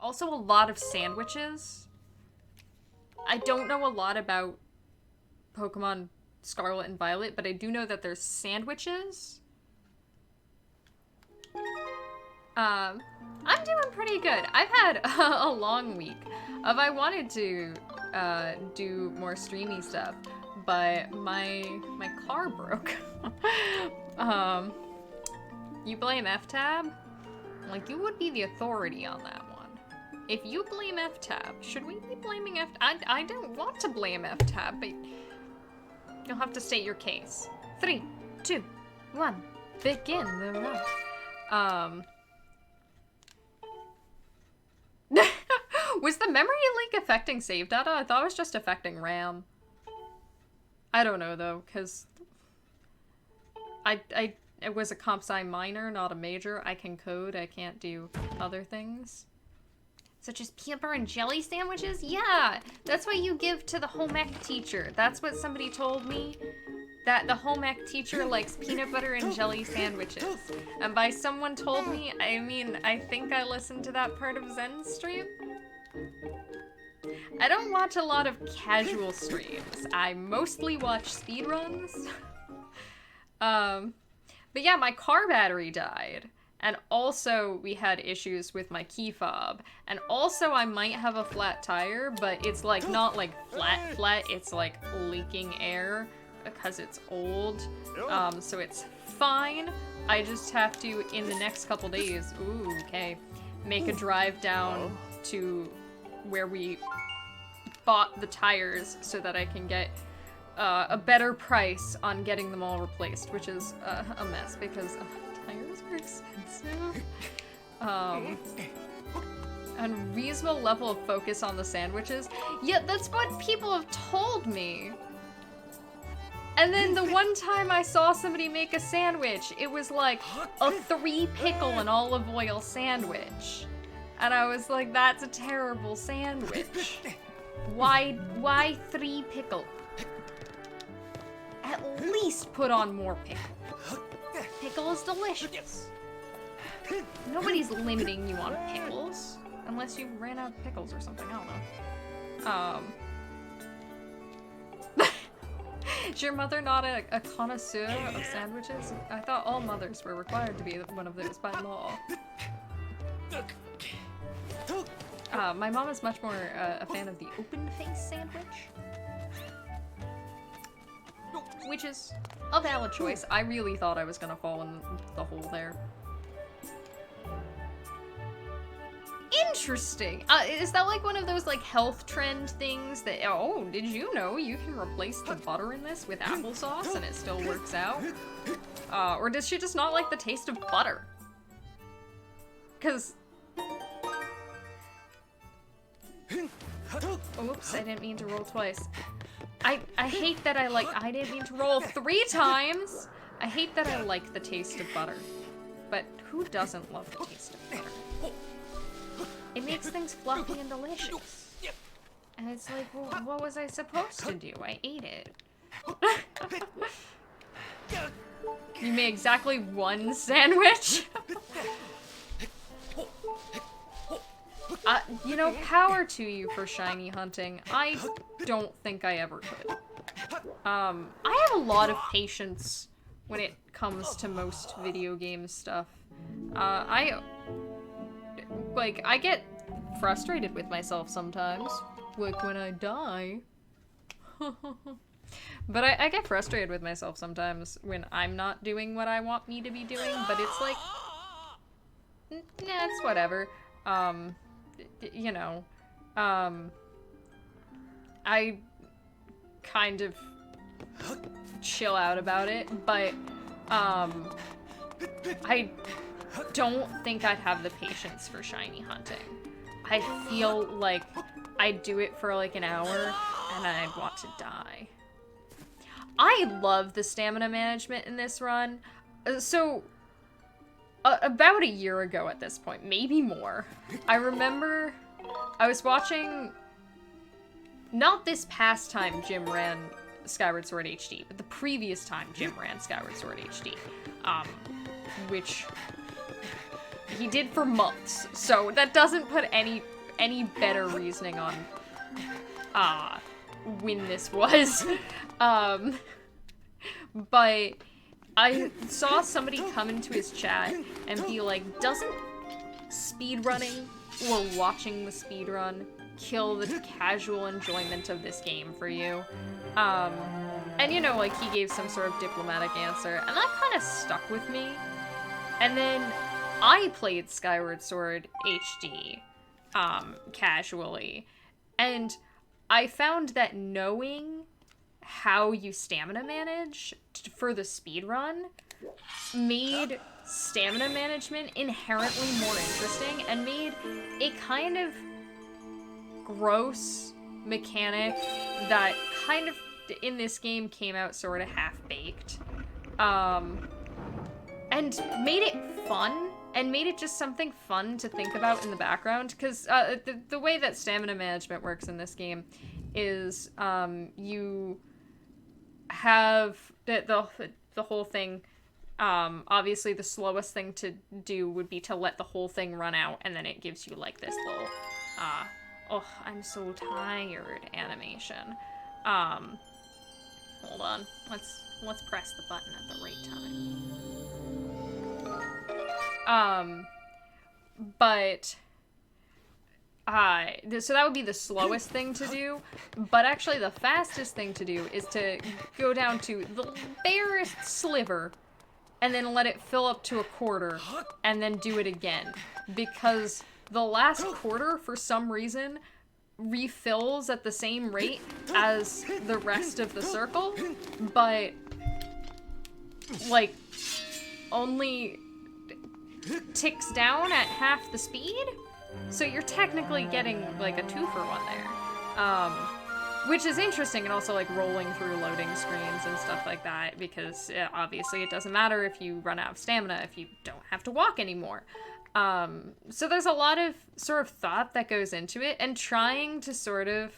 Also a lot of sandwiches. I don't know a lot about Pokemon Scarlet and Violet, but I do know that there's sandwiches. I'm doing pretty good. I've had a long week. I wanted to do more streamy stuff, but my car broke. You blame F-Tab? Like, you would be the authority on that one. If you blame F-Tab, should we be blaming F-Tab? I don't want to blame F-Tab, but you'll have to state your case. 3, 2, 1, begin the run. Was the memory leak affecting save data? I thought it was just affecting RAM. I don't know, though, because it was a comp sci minor, not a major. I can code, I can't do other things. Such as peanut butter and jelly sandwiches? Yeah! That's what you give to the home ec teacher. That's what somebody told me. That the home ec teacher likes peanut butter and jelly sandwiches. And by someone told me, I mean, I think I listened to that part of Zen's stream. I don't watch a lot of casual streams. I mostly watch speedruns. But yeah, my car battery died. And also, we had issues with my key fob. And also, I might have a flat tire, but it's like not like flat, it's like leaking air because it's old. So it's fine. I just have to, in the next couple days, make a drive down to where we bought the tires so that I can get a better price on getting them all replaced, which is a mess because tires are expensive. And reasonable level of focus on the sandwiches. Yeah, that's what people have told me. And then the one time I saw somebody make a sandwich, it was like a 3 pickle and olive oil sandwich. And I was like, that's a terrible sandwich. Why 3 pickle? At least put on more pickle. Pickle is delicious. Nobody's limiting you on pickles. Unless you ran out of pickles or something, I don't know. Is your mother not a connoisseur of sandwiches? I thought all mothers were required to be one of those by law. My mom is much more a fan of the open-face sandwich. Which is a valid choice. I really thought I was gonna fall in the hole there. Interesting. Is that like one of those like health trend things that, oh, did you know you can replace the butter in this with applesauce and it still works out? Or does she just not like the taste of butter? Cause... Oops, I didn't mean to roll twice. I hate that I didn't mean to roll 3 times! I hate that I like the taste of butter. But who doesn't love the taste of butter? It makes things fluffy and delicious. And it's like, well, what was I supposed to do? I ate it. You made exactly 1 sandwich? You know, power to you for shiny hunting. I don't think I ever could. I have a lot of patience when it comes to most video game stuff. I get frustrated with myself sometimes. Like when I die. But I get frustrated with myself sometimes when I'm not doing what I want me to be doing, but it's like, nah, it's whatever. You know, I kind of chill out about it, but, I don't think I'd have the patience for shiny hunting. I feel like I'd do it for like an hour and I'd want to die. I love the stamina management in this run. So, about a year ago at this point, maybe more, I remember I was watching, not this past time Jim ran Skyward Sword HD, but the previous time Jim ran Skyward Sword HD, which he did for months, so that doesn't put any better reasoning on when this was. But I saw somebody come into his chat and be like, doesn't speedrunning or watching the speedrun kill the casual enjoyment of this game for you? And you know, like, he gave some sort of diplomatic answer, and that kind of stuck with me. And then I played Skyward Sword HD, casually, and I found that knowing how you stamina manage for the speedrun made stamina management inherently more interesting and made a kind of gross mechanic that kind of in this game came out sort of half-baked, and made it fun and made it just something fun to think about in the background, because the way that stamina management works in this game is you have the whole thing. Obviously the slowest thing to do would be to let the whole thing run out, and then it gives you like this little oh, I'm so tired animation. Hold on, let's press the button at the right time. But so that would be the slowest thing to do, but actually the fastest thing to do is to go down to the barest sliver and then let it fill up to a quarter and then do it again, because the last quarter, for some reason, refills at the same rate as the rest of the circle, but like only ticks down at half the speed. So you're technically getting like a 2-for-1 there, which is interesting, and also like rolling through loading screens and stuff like that, because obviously it doesn't matter if you run out of stamina if you don't have to walk anymore. So there's a lot of sort of thought that goes into it, and trying to sort of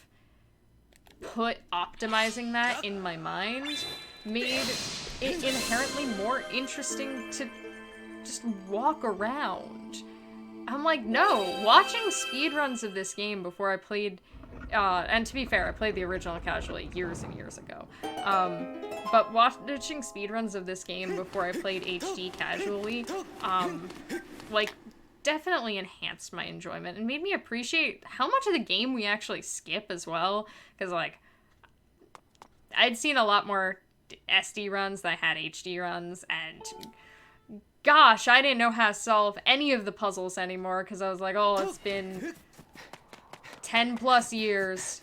put optimizing that in my mind made it inherently more interesting to just walk around. I'm like, no, watching speedruns of this game before I played, and to be fair, I played the original casually years and years ago, but watching speedruns of this game before I played HD casually, like, definitely enhanced my enjoyment and made me appreciate how much of the game we actually skip as well, because, like, I'd seen a lot more SD runs than I had HD runs, and gosh, I didn't know how to solve any of the puzzles anymore, because I was like, oh, it's been 10 plus years,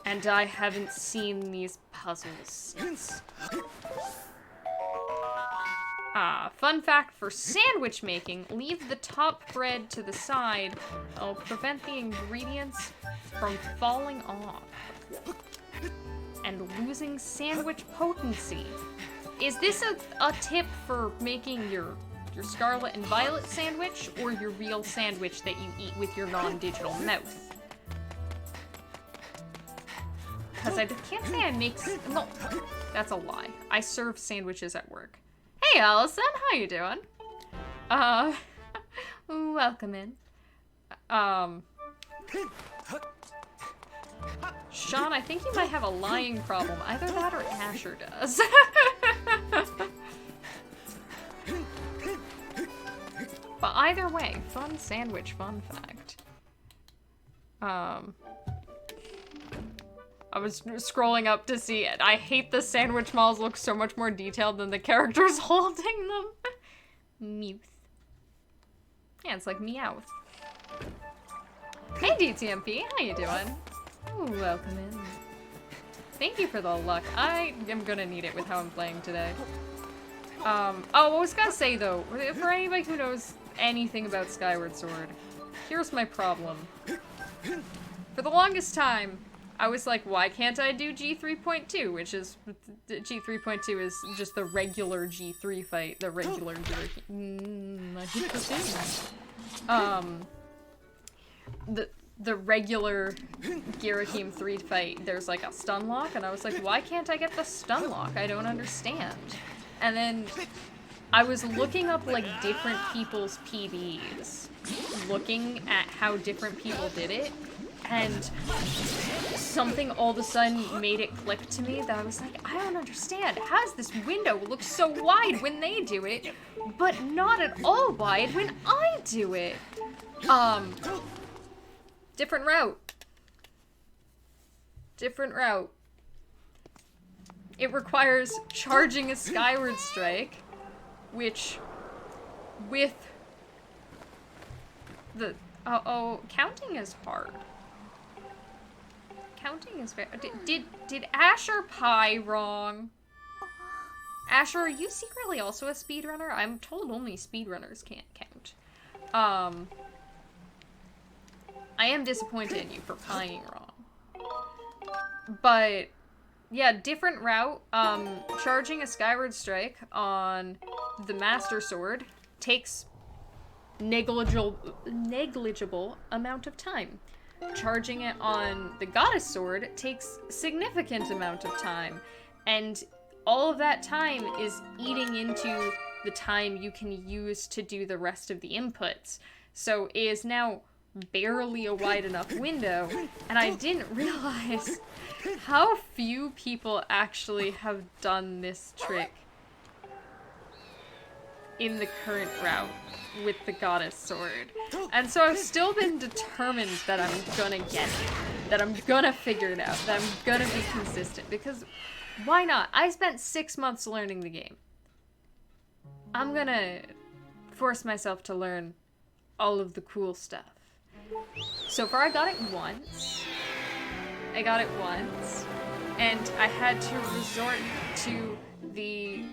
and I haven't seen these puzzles since. Fun fact for sandwich making, leave the top bread to the side. It'll prevent the ingredients from falling off and losing sandwich potency. Is this a tip for making your Scarlet and Violet sandwich, or your real sandwich that you eat with your non-digital mouth? Because I can't say I make... No, that's a lie. I serve sandwiches at work. Hey, Allison, how you doing? Welcome in. Sean, I think you might have a lying problem. Either that or Asher does. But either way, fun sandwich fun fact. I was scrolling up to see it. I hate the sandwich malls look so much more detailed than the characters holding them. Mewth. Yeah, it's like Meowth. Hey DTMP, how you doing? Ooh, welcome in. Thank you for the luck. I am gonna need it with how I'm playing today. Oh, I was gonna say though, for anybody who knows anything about Skyward Sword, here's my problem. For the longest time, I was like, why can't I do G3.2? Which is, G3.2 is just the regular G3 fight, the regular the regular Girahim 3 fight, there's like a stun lock, and I was like, why can't I get the stun lock? I don't understand. And then I was looking up, like, different people's PBs, looking at how different people did it, and something all of a sudden made it click to me that I was like, I don't understand. How does this window look so wide when they do it, but not at all wide when I do it? Different route. Different route. It requires charging a Skyward Strike, which, with the, counting is hard. Counting is very, did Asher pie wrong? Asher, are you secretly also a speedrunner? I'm told only speedrunners can't count. I am disappointed in you for pieing wrong. But, yeah, different route. Charging a Skyward Strike on the Master Sword takes negligible amount of time. Charging it on the Goddess Sword takes significant amount of time. And all of that time is eating into the time you can use to do the rest of the inputs. So it is now barely a wide enough window, and I didn't realize how few people actually have done this trick in the current route with the Goddess Sword. And so I've still been determined that I'm gonna get it, that I'm gonna figure it out, that I'm gonna be consistent, because why not? I spent 6 months learning the game. I'm gonna force myself to learn all of the cool stuff. So far I got it once. And I had to resort to the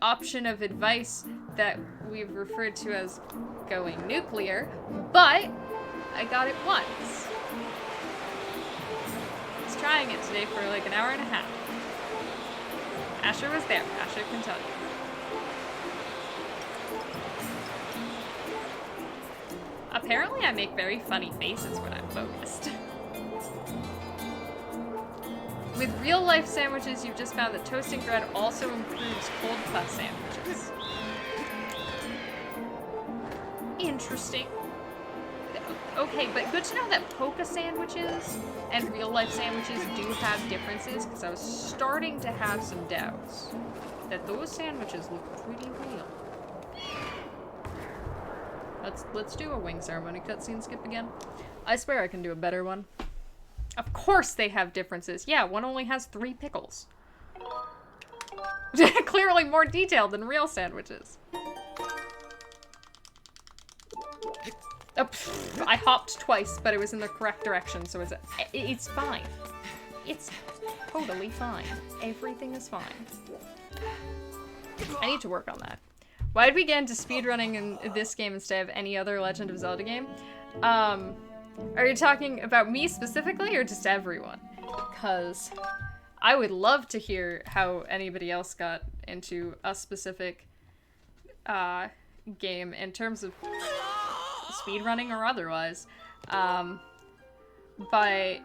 option of advice that we've referred to as going nuclear, but I got it once. I was trying it today for like an hour and a half. Asher was there. Asher can tell you. Apparently I make very funny faces when I'm focused. With real-life sandwiches, you've just found that toasting bread also improves cold-cut sandwiches. Interesting. Okay, but good to know that Poke sandwiches and real-life sandwiches do have differences, because I was starting to have some doubts that those sandwiches look pretty real. Let's do a wing ceremony cutscene skip again. I swear I can do a better one. Of course they have differences. Yeah, one only has 3 pickles. Clearly more detailed than real sandwiches. Oh, I hopped twice, but it was in the correct direction, so it's fine. It's totally fine. Everything is fine. I need to work on that. Why did we get into speedrunning in this game instead of any other Legend of Zelda game? Are you talking about me specifically, or just everyone? Because I would love to hear how anybody else got into a specific game in terms of speedrunning or otherwise. But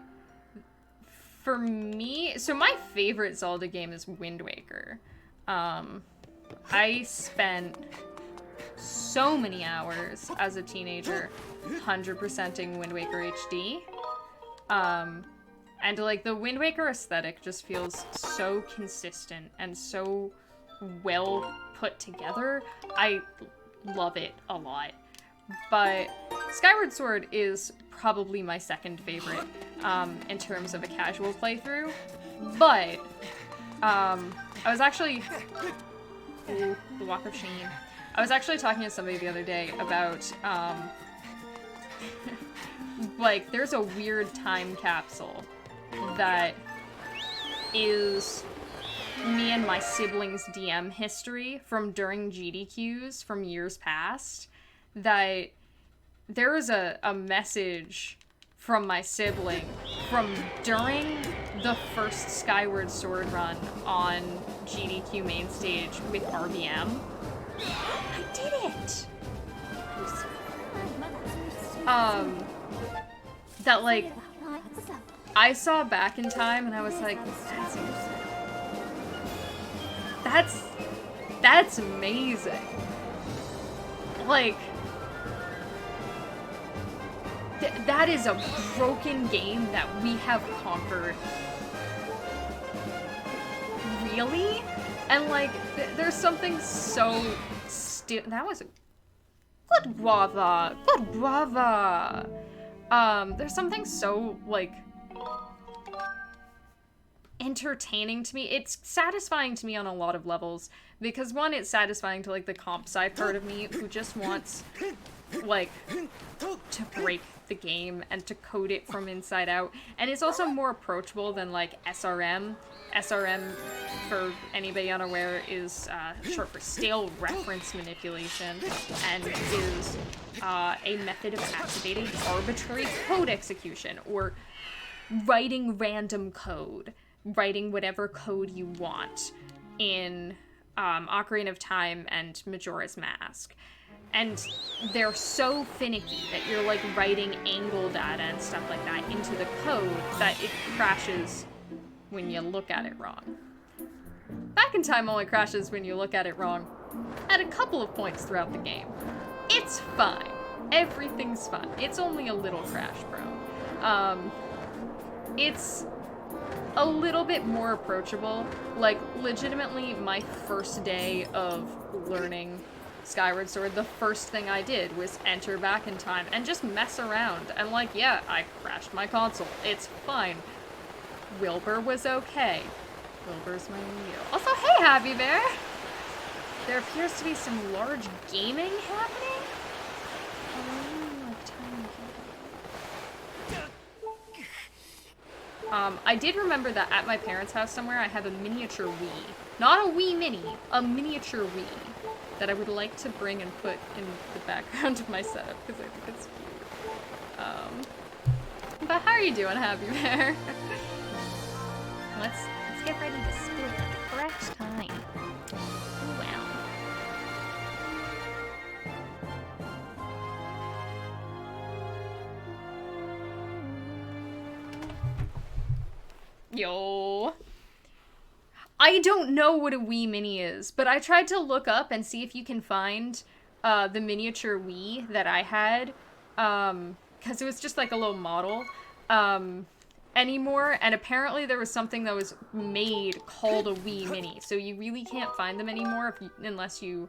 for me, so my favorite Zelda game is Wind Waker. I spent so many hours as a teenager 100%ing Wind Waker HD. And like the Wind Waker aesthetic just feels so consistent and so well put together. I love it a lot. But Skyward Sword is probably my second favorite in terms of a casual playthrough. But I was actually... Ooh, the Walk of Shame. I was actually talking to somebody the other day about, like, there's a weird time capsule that is me and my siblings' DM history from during GDQs from years past, that there was a message from my sibling from during the first Skyward Sword run on GDQ main stage with RBM. I did it! That, like, I saw back in time and I was like, that's That's amazing. Like, that is a broken game that we have conquered. Really? And like, there's something so that was good guava. Good guava. There's something so, like, entertaining to me. It's satisfying to me on a lot of levels. Because, one, it's satisfying to, like, the comp sci part of me who just wants, like, to break the game and to code it from inside out. And it's also more approachable than, like, SRM. SRM, for anybody unaware, is short for stale reference manipulation, and is a method of activating arbitrary code execution, or writing random code, writing whatever code you want in Ocarina of Time and Majora's Mask. And they're so finicky that you're, like, writing angle data and stuff like that into the code that it crashes when you look at it wrong. Back in Time only crashes when you look at it wrong at a couple of points throughout the game. It's fine. Everything's fine. It's only a little crash prone. It's a little bit more approachable. Like, legitimately, my first day of learning Skyward Sword, the first thing I did was enter back in time and just mess around. And, like, yeah, I crashed my console. It's fine. Wilbur was okay. Wilbur's my new. Also, hey, Happy Bear! There appears to be some large gaming happening? I did remember that at my parents' house somewhere I have a miniature Wii. Not a Wii Mini, a miniature Wii that I would like to bring and put in the background of my setup because I think it's cute. But how are you doing, Happy Bear? Let's get ready to split at the correct time. Well. Yo. I don't know what a Wii Mini is, but I tried to look up and see if you can find the miniature Wii that I had, because it was just like a little model. Anymore, and apparently there was something that was made called a Wii Mini, so you really can't find them anymore unless you,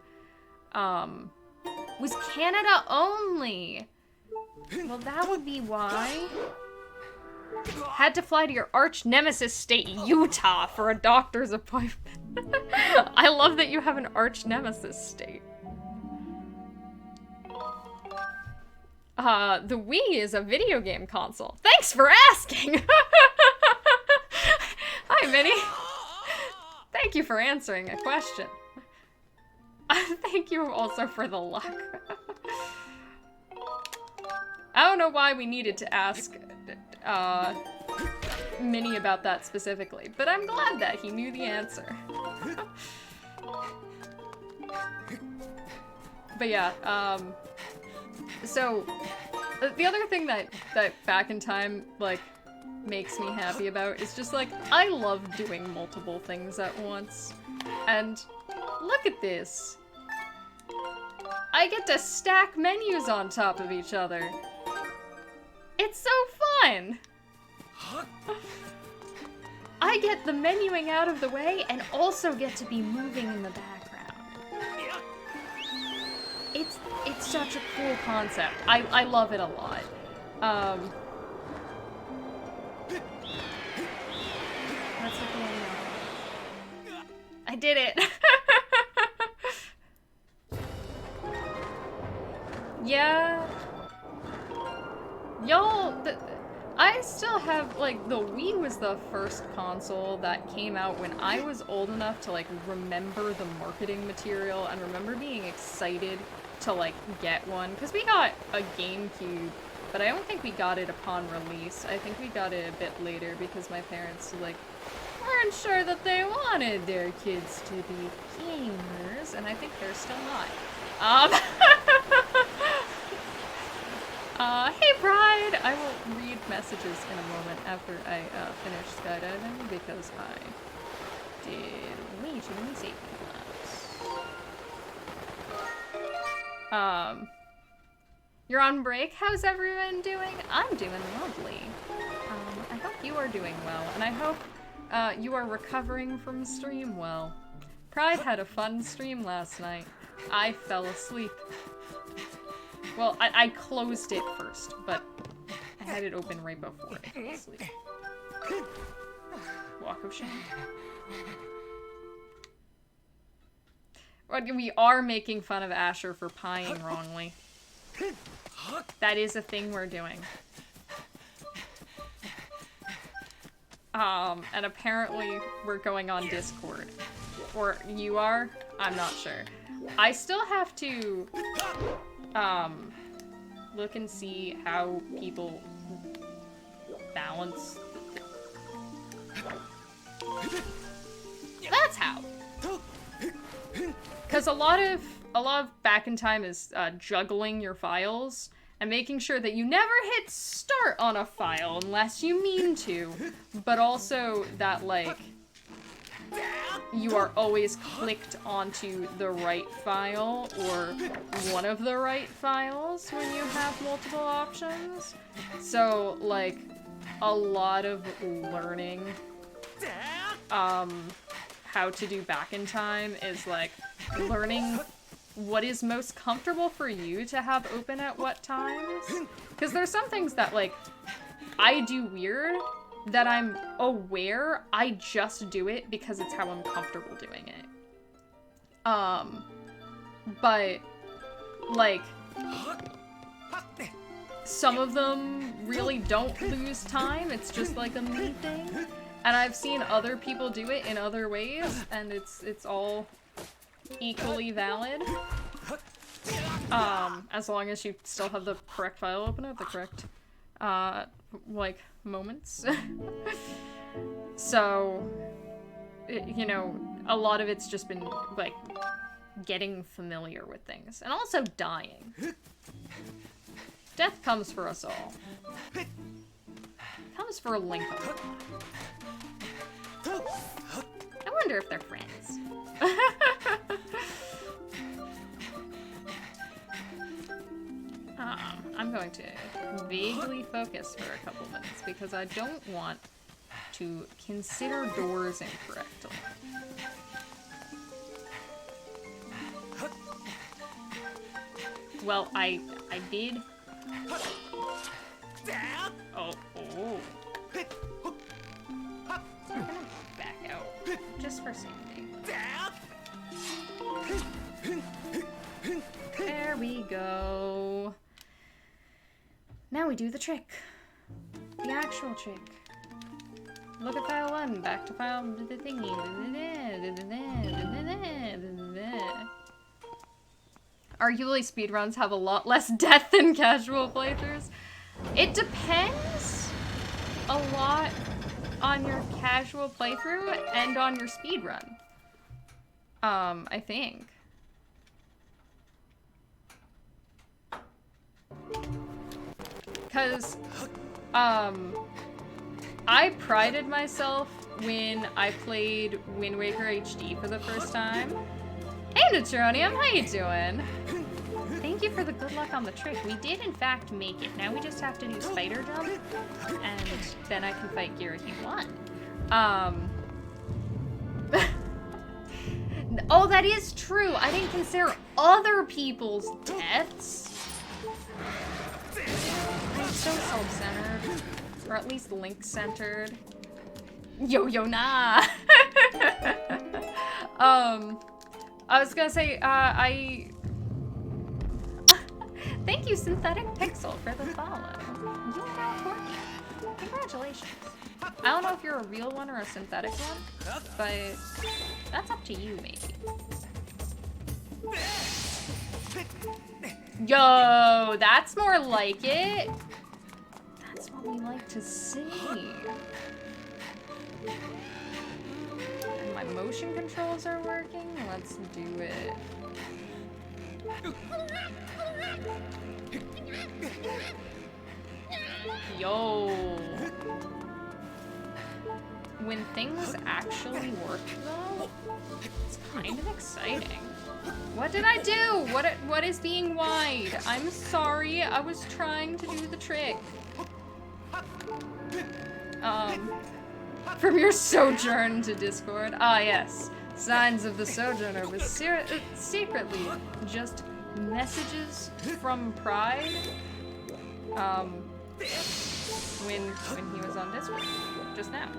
was Canada only! Well, that would be why. Had to fly to your arch nemesis state, Utah, for a doctor's appointment. I love that you have an arch nemesis state. The Wii is a video game console. Thanks for asking! Hi, Minnie. Thank you for answering a question. Thank you also for the luck. I don't know why we needed to ask, Minnie about that specifically, but I'm glad that he knew the answer. But yeah, so, the other thing that Back in Time, like, makes me happy about is just, like, I love doing multiple things at once. And look at this. I get to stack menus on top of each other. It's so fun! I get the menuing out of the way and also get to be moving in the background. It's such a cool concept. I love it a lot. Let's look at I did it! Yeah. Y'all, I still have, like, the Wii was the first console that came out when I was old enough to, like, remember the marketing material and remember being excited to, like, get one. Because we got a GameCube, but I don't think we got it upon release. I think we got it a bit later because my parents, like, weren't sure that they wanted their kids to be gamers, and I think they're still not. Hey Pride! I will read messages in a moment after I finish skydiving because I did way too many safety laps. You're on break? How's everyone doing? I'm doing lovely. I hope you are doing well, and I hope you are recovering from stream well. Pride had a fun stream last night. I fell asleep. Well, I closed it first, but I had it open right before I fell asleep. Walk of shame. We are making fun of Asher for pieing wrongly. That is a thing we're doing. And apparently we're going on Discord. Or you are? I'm not sure. I still have to, look and see how people balance. That's how. Because a lot of back in time is juggling your files and making sure that you never hit start on a file unless you mean to, but also that, like, you are always clicked onto the right file or one of the right files when you have multiple options. So, like, a lot of learning how to do back in time is, like, learning what is most comfortable for you to have open at what times. Because there's some things that, like, I do weird that I'm aware I just do it because it's how I'm comfortable doing it. But, like, some of them really don't lose time. It's just like a me thing. And I've seen other people do it in other ways, and it's all equally valid. As long as you still have the correct file open at the correct, like, moments. So, you know, a lot of it's just been, like, getting familiar with things. And also dying. Death comes for us all. It comes for a link of time. I wonder if they're friends. I'm going to vaguely focus for a couple minutes because I don't want to consider doors incorrectly. Well, I did. Oh. I'm gonna back out just for safety. There we go. Now we do the trick. The actual trick. Look at file 1, back to file the thingy. Arguably speedruns have a lot less death than casual playthroughs. It depends a lot on your casual playthrough and on your speedrun. I think. Because, I prided myself when I played Wind Waker HD for the first time. Hey, Neutronium, how you doing? Thank you for the good luck on the trick. We did, in fact, make it. Now we just have to do Spider Jump, and then I can fight Girahim 1. Oh, that is true. I didn't consider other people's deaths. I'm so self-centered. Or at least Link-centered. Yo, nah! I was gonna say, Thank you, Synthetic Pixel, for the follow. You are now Courtney. Congratulations. I don't know if you're a real one or a synthetic one, but that's up to you, maybe. Yo, that's more like it. That's what we like to see. And my motion controls are working. Let's do it. Yo. When things actually work, though, it's kind of exciting. What did I do? What is being wide? I'm sorry. I was trying to do the trick. From your sojourn to Discord. Ah, yes. Signs of the sojourner was secretly just messages from Pride. When he was on Discord just now.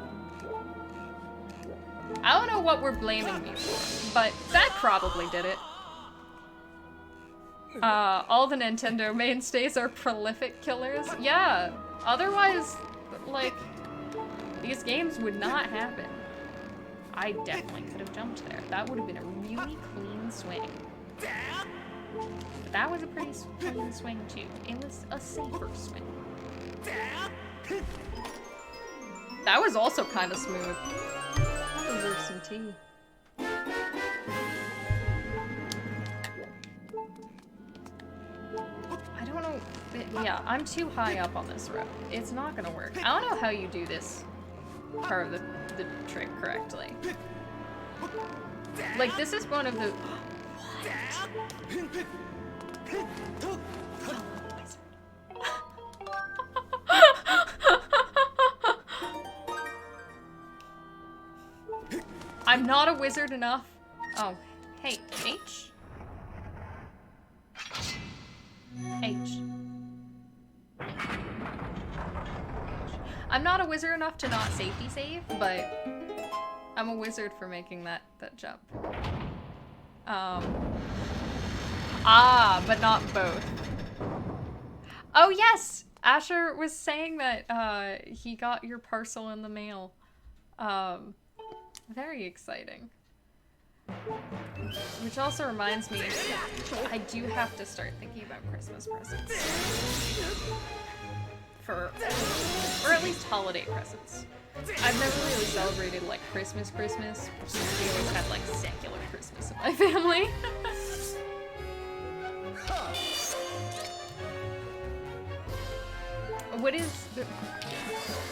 I don't know what we're blaming me for, but that probably did it. All the Nintendo mainstays are prolific killers. Yeah, otherwise, like, these games would not happen. I definitely could have jumped there. That would have been a really clean swing. But that was a pretty clean swing too. It was a safer swing. That was also kind of smooth. I deserve some tea. I don't know. Yeah, I'm too high up on this rope. It's not gonna work. I don't know how you do this part of the trick correctly. Like, this is one of the... I'm not a wizard enough. Oh, hey, H? H. I'm not a wizard enough to not safety save, but I'm a wizard for making that jump. But not both. Oh yes! Asher was saying that he got your parcel in the mail. Very exciting. Which also reminds me, I do have to start thinking about Christmas presents. Or at least holiday presents. I've never really celebrated, like, Christmas. We always had, like, secular Christmas in my family.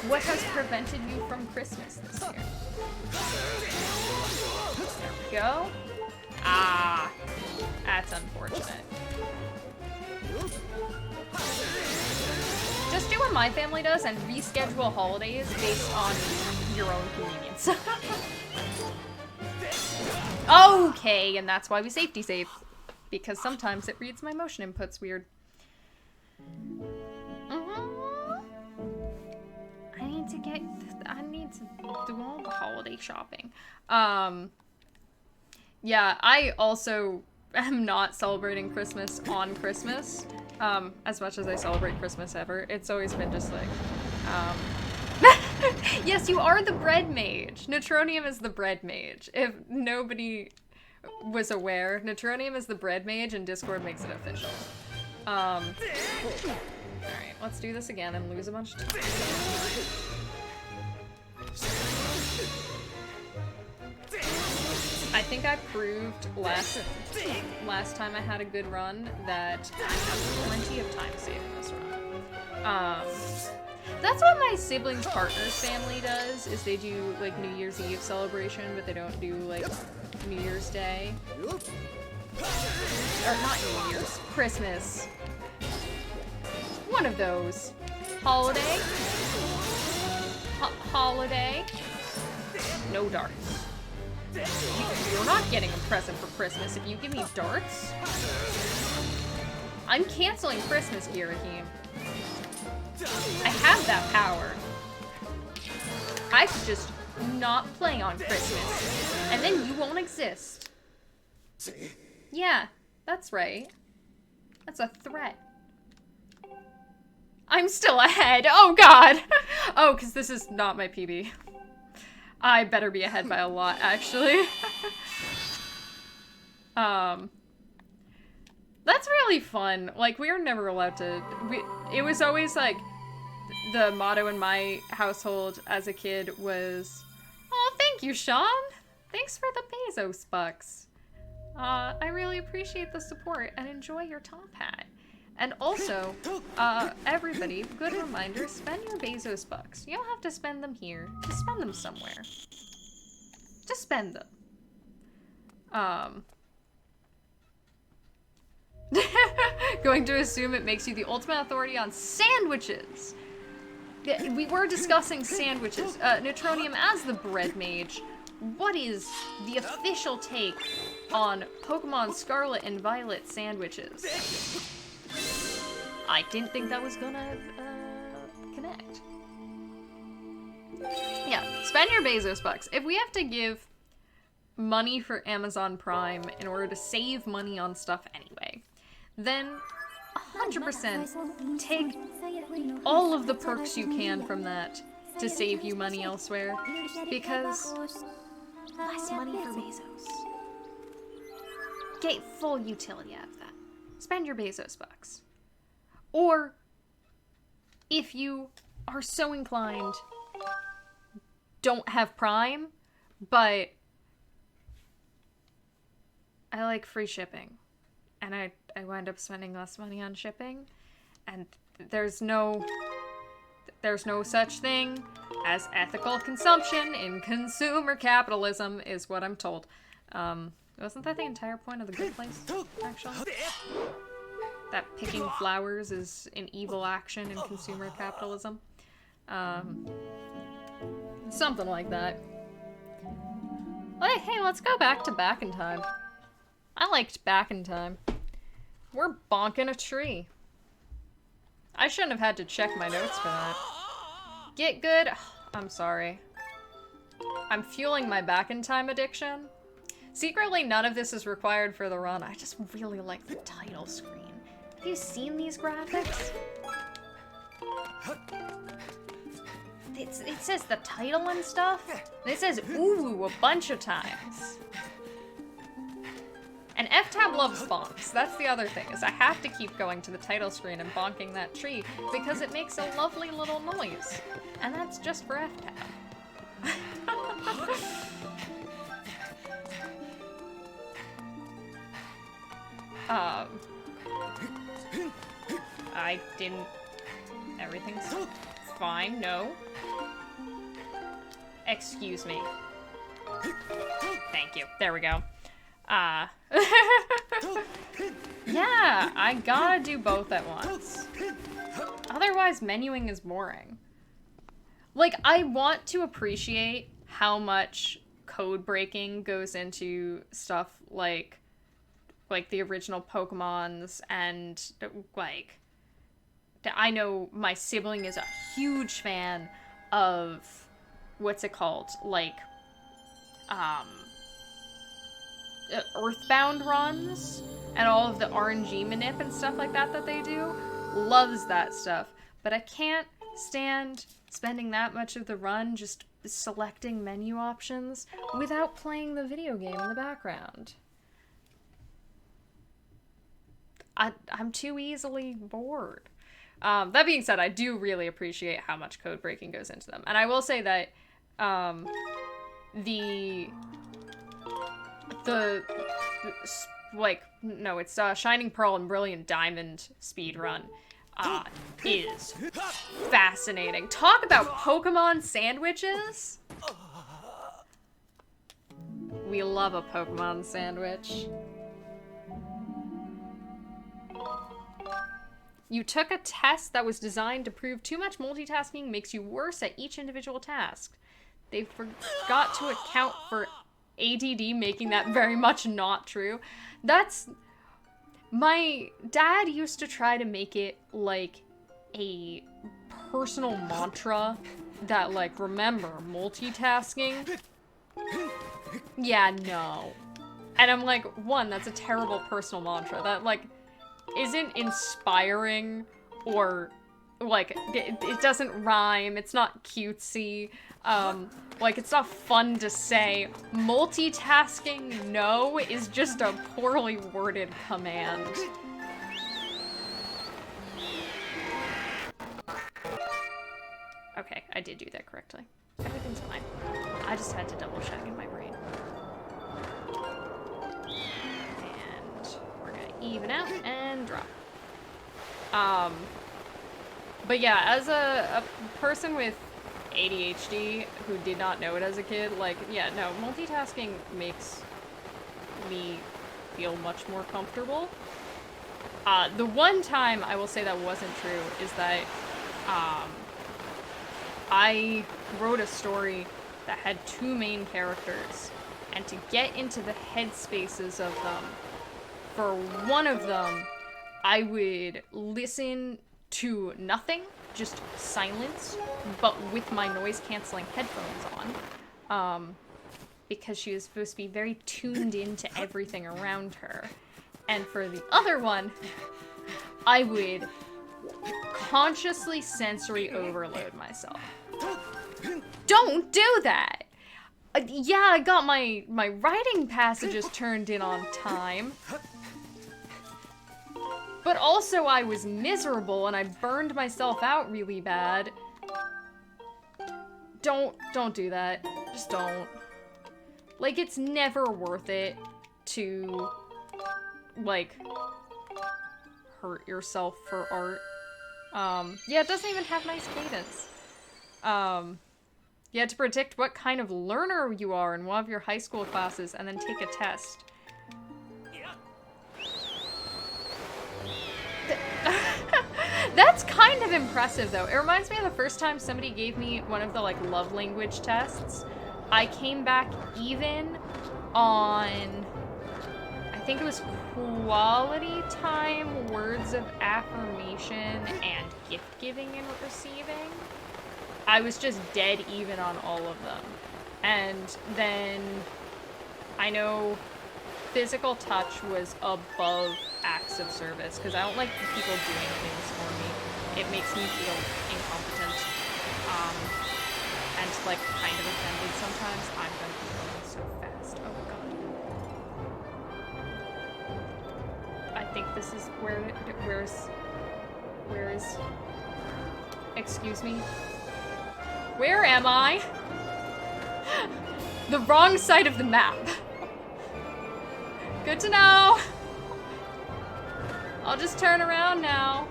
What has prevented you from Christmas this year? There we go. Ah, that's unfortunate. Just do what my family does and reschedule holidays based on your own convenience. Okay, and that's why we safety save. Because sometimes it reads my motion inputs weird. I need to do all the holiday shopping. Yeah, I also am not celebrating Christmas on Christmas, as much as I celebrate Christmas ever. It's always been just like, yes, you are the bread mage. Neutronium is the bread mage. If nobody was aware, Neutronium is the bread mage and Discord makes it official. Alright, let's do this again and lose a bunch of time. I think I proved last time I had a good run that I have plenty of time saving this run. That's what my siblings' partner's family does, is they do, like, New Year's Eve celebration, but they don't do, like, New Year's Day. Or not New Year's, Christmas. One of those. Holiday. Holiday. No darts. You're not getting a present for Christmas if you give me darts. I'm canceling Christmas, Girahim. I have that power. I could just not play on Christmas, and then you won't exist. Yeah, that's right. That's a threat. I'm still ahead. Oh, God. Oh, because this is not my PB. I better be ahead by a lot, actually. That's really fun. Like, we were never allowed to... It was always, like, the motto in my household as a kid was, "Oh, thank you, Sean. Thanks for the Bezos bucks. I really appreciate the support and enjoy your top hat. And also, everybody, good reminder, spend your Bezos bucks. You don't have to spend them here. Just spend them somewhere. Just spend them. Going to assume it makes you the ultimate authority on sandwiches. Yeah, we were discussing sandwiches. Neutronium, as the bread mage, what is the official take on Pokemon Scarlet and Violet sandwiches? I didn't think that was gonna connect. Yeah, spend your Bezos bucks. If we have to give money for Amazon Prime in order to save money on stuff anyway, then 100% take all of the perks you can from that to save you money elsewhere, because less money for Bezos. Get full utility out of that. Spend your Bezos bucks. Or, if you are so inclined, don't have Prime, but I like free shipping, and I wind up spending less money on shipping, and there's no such thing as ethical consumption in consumer capitalism, is what I'm told. Wasn't that the entire point of The Good Place, actually? That picking flowers is an evil action in consumer capitalism? Something like that. Hey, let's go back in time. I liked Back in Time. We're bonking a tree. I shouldn't have had to check my notes for that. Get good. I'm sorry. I'm fueling my Back in Time addiction. Secretly, none of this is required for the run. I just really like the title screen. Have you seen these graphics? It says the title and stuff. And it says ooh a bunch of times. And F-Tab loves bonks. That's the other thing, is I have to keep going to the title screen and bonking that tree because it makes a lovely little noise. And that's just for F-Tab. I didn't... Everything's fine, no. Excuse me. Thank you. There we go. Yeah, I gotta do both at once. Otherwise, menuing is boring. Like, I want to appreciate how much code breaking goes into stuff like the original Pokemons, and, like, I know my sibling is a huge fan of, what's it called? Like, Earthbound runs and all of the RNG manip and stuff like that they do. Loves that stuff. But I can't stand spending that much of the run just selecting menu options without playing the video game in the background. I'm too easily bored. That being said, I do really appreciate how much code breaking goes into them. And I will say that it's Shining Pearl and Brilliant Diamond speedrun is fascinating. Talk about Pokemon sandwiches! We love a Pokemon sandwich. You took a test that was designed to prove too much multitasking makes you worse at each individual task. They forgot to account for ADD, making that very much not true. My dad used to try to make it like a personal mantra that, like, remember, multitasking? Yeah, no. And I'm like, one, that's a terrible personal mantra. That, like, isn't inspiring, or, like, it doesn't rhyme, it's not cutesy, like, it's not fun to say. Multitasking, no, is just a poorly worded command. Okay, I did do that correctly. Everything's fine. I just had to double check in my brain. Even out and drop. But yeah, as a person with ADHD who did not know it as a kid, like, yeah, no, multitasking makes me feel much more comfortable. The one time I will say that wasn't true is that I wrote a story that had 2 main characters, and to get into the headspaces of them, for one of them, I would listen to nothing, just silence, but with my noise-canceling headphones on, because she was supposed to be very tuned into everything around her. And for the other one, I would consciously sensory overload myself. Don't do that! Yeah, I got my writing passages turned in on time. But also I was miserable and I burned myself out really bad. Don't do that. Just don't. Like, it's never worth it to, like, hurt yourself for art. Yeah, it doesn't even have nice cadence. You had to predict what kind of learner you are in one of your high school classes and then take a test. That's kind of impressive, though. It reminds me of the first time somebody gave me one of the, like, love language tests. I came back even on, I think it was quality time, words of affirmation, and gift giving and receiving. I was just dead even on all of them. And then I know physical touch was above acts of service, because I don't like people doing things for me. It makes me feel incompetent. And like kind of offended sometimes. I'm gonna be going so fast. Oh god. I think this is where is excuse me? Where am I? The wrong side of the map. Good to know. I'll just turn around now.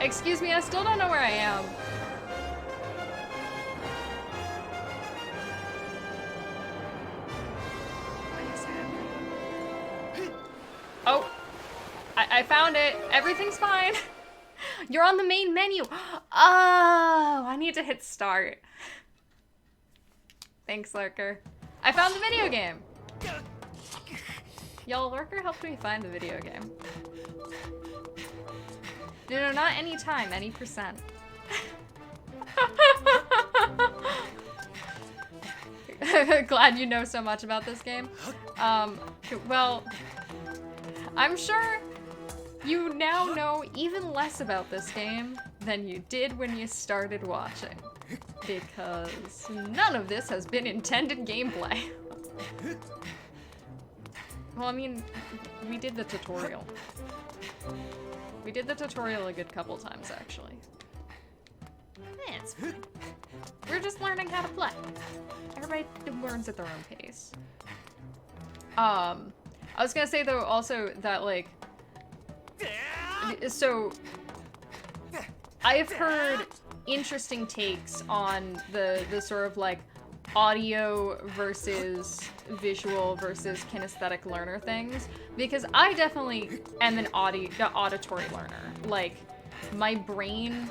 Excuse me, I still don't know where I am. What is happening? Oh, I found it. Everything's fine. You're on the main menu. Oh, I need to hit start. Thanks, Lurker. I found the video game. Y'all, Lurker helped me find the video game. No, not any time, any percent. Glad you know so much about this game. Well, I'm sure you now know even less about this game than you did when you started watching. Because none of this has been intended gameplay. Well, I mean, we did the tutorial. We did the tutorial a good couple times, actually. It's fine. We're just learning how to play. Everybody learns at their own pace. I was gonna say, though, also that, like... So... I've heard interesting takes on the sort of, like, audio versus visual versus kinesthetic learner things, because I definitely am an auditory learner. Like, my brain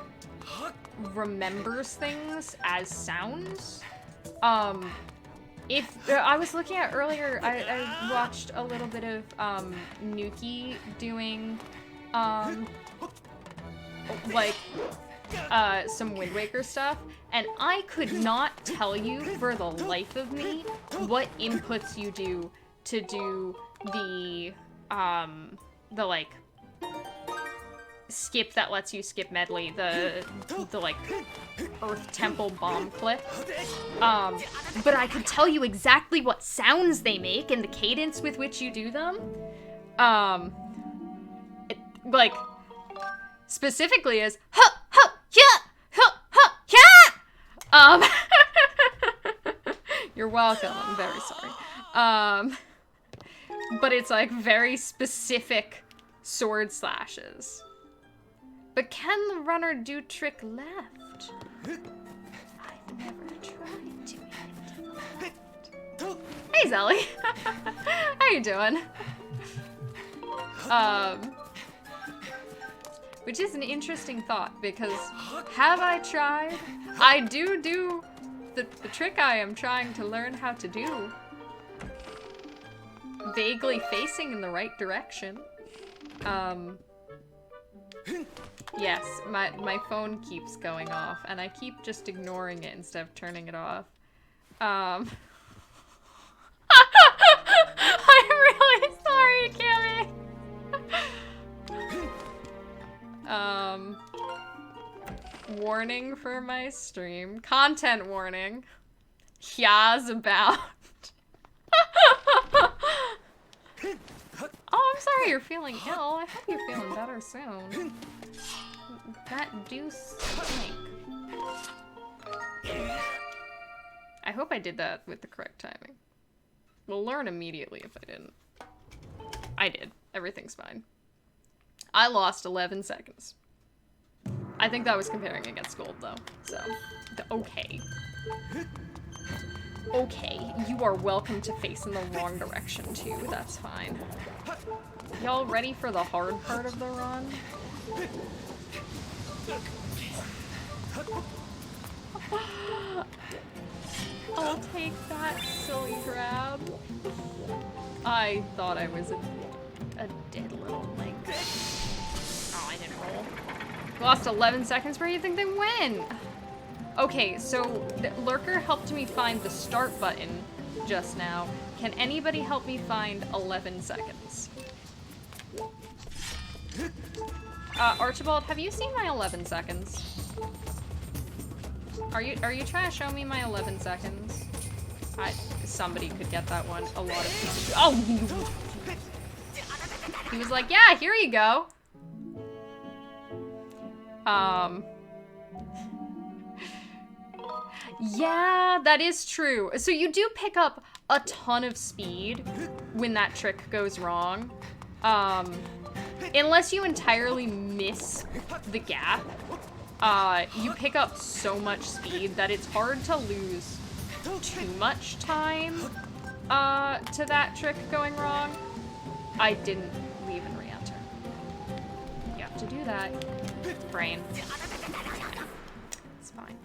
remembers things as sounds. If I was looking at earlier, I watched a little bit of Nuki doing like some Wind Waker stuff, and I could not tell you for the life of me what inputs you do to do the like skip that lets you skip medley, the like Earth Temple bomb clip. But I could tell you exactly what sounds they make and the cadence with which you do them. Like specifically is huh huh yeah huh huh yeah. You're welcome. I'm very sorry. But it's like very specific sword slashes. But can the runner do trick left? I've never tried doing it. Hey, Zelly. How you doing? Which is an interesting thought, because have I tried? I do the trick I am trying to learn how to do. Vaguely facing in the right direction. Yes, my phone keeps going off, and I keep just ignoring it instead of turning it off. I'm really sorry, Kimmy. Warning for my stream. Content warning. Yas about. Oh, I'm sorry you're feeling ill. I hope you're feeling better soon. That do stink. I hope I did that with the correct timing. We'll learn immediately if I didn't. I did. Everything's fine. I lost 11 seconds. I think that was comparing against gold, though. So, okay. Okay, you are welcome to face in the wrong direction, too. That's fine. Y'all ready for the hard part of the run? I'll take that, silly crab. I thought I was a dead little link. Oh, I didn't roll. Lost 11 seconds. Where do you think they went? Okay, so the Lurker helped me find the start button just now. Can anybody help me find 11 seconds? Archibald, have you seen my 11 seconds? Are you trying to show me my 11 seconds? Somebody could get that one. A lot of people. Oh! He was like, yeah, here you go. Yeah, that is true. So you do pick up a ton of speed when that trick goes wrong. Unless you entirely miss the gap, you pick up so much speed that it's hard to lose too much time to that trick going wrong. I didn't leave and re-enter. You have to do that. Brain. It's fine.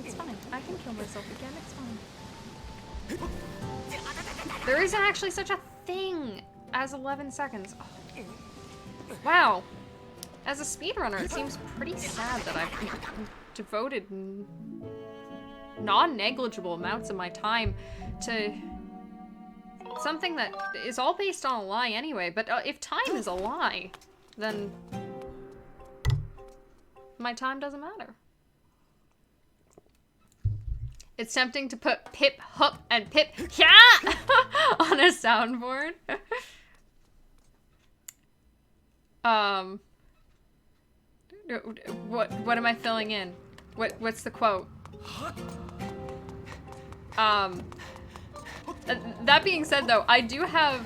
It's fine. I can kill myself again. It's fine. There isn't actually such a thing as 11 seconds. Oh. Wow. As a speedrunner, it seems pretty sad that I've devoted non-negligible amounts of my time to something that is all based on a lie anyway. But if time is a lie, then my time doesn't matter. It's tempting to put Pip, Hup, and Pip, yeah, on a soundboard. What am I filling in? What's the quote? That being said, though, I do have.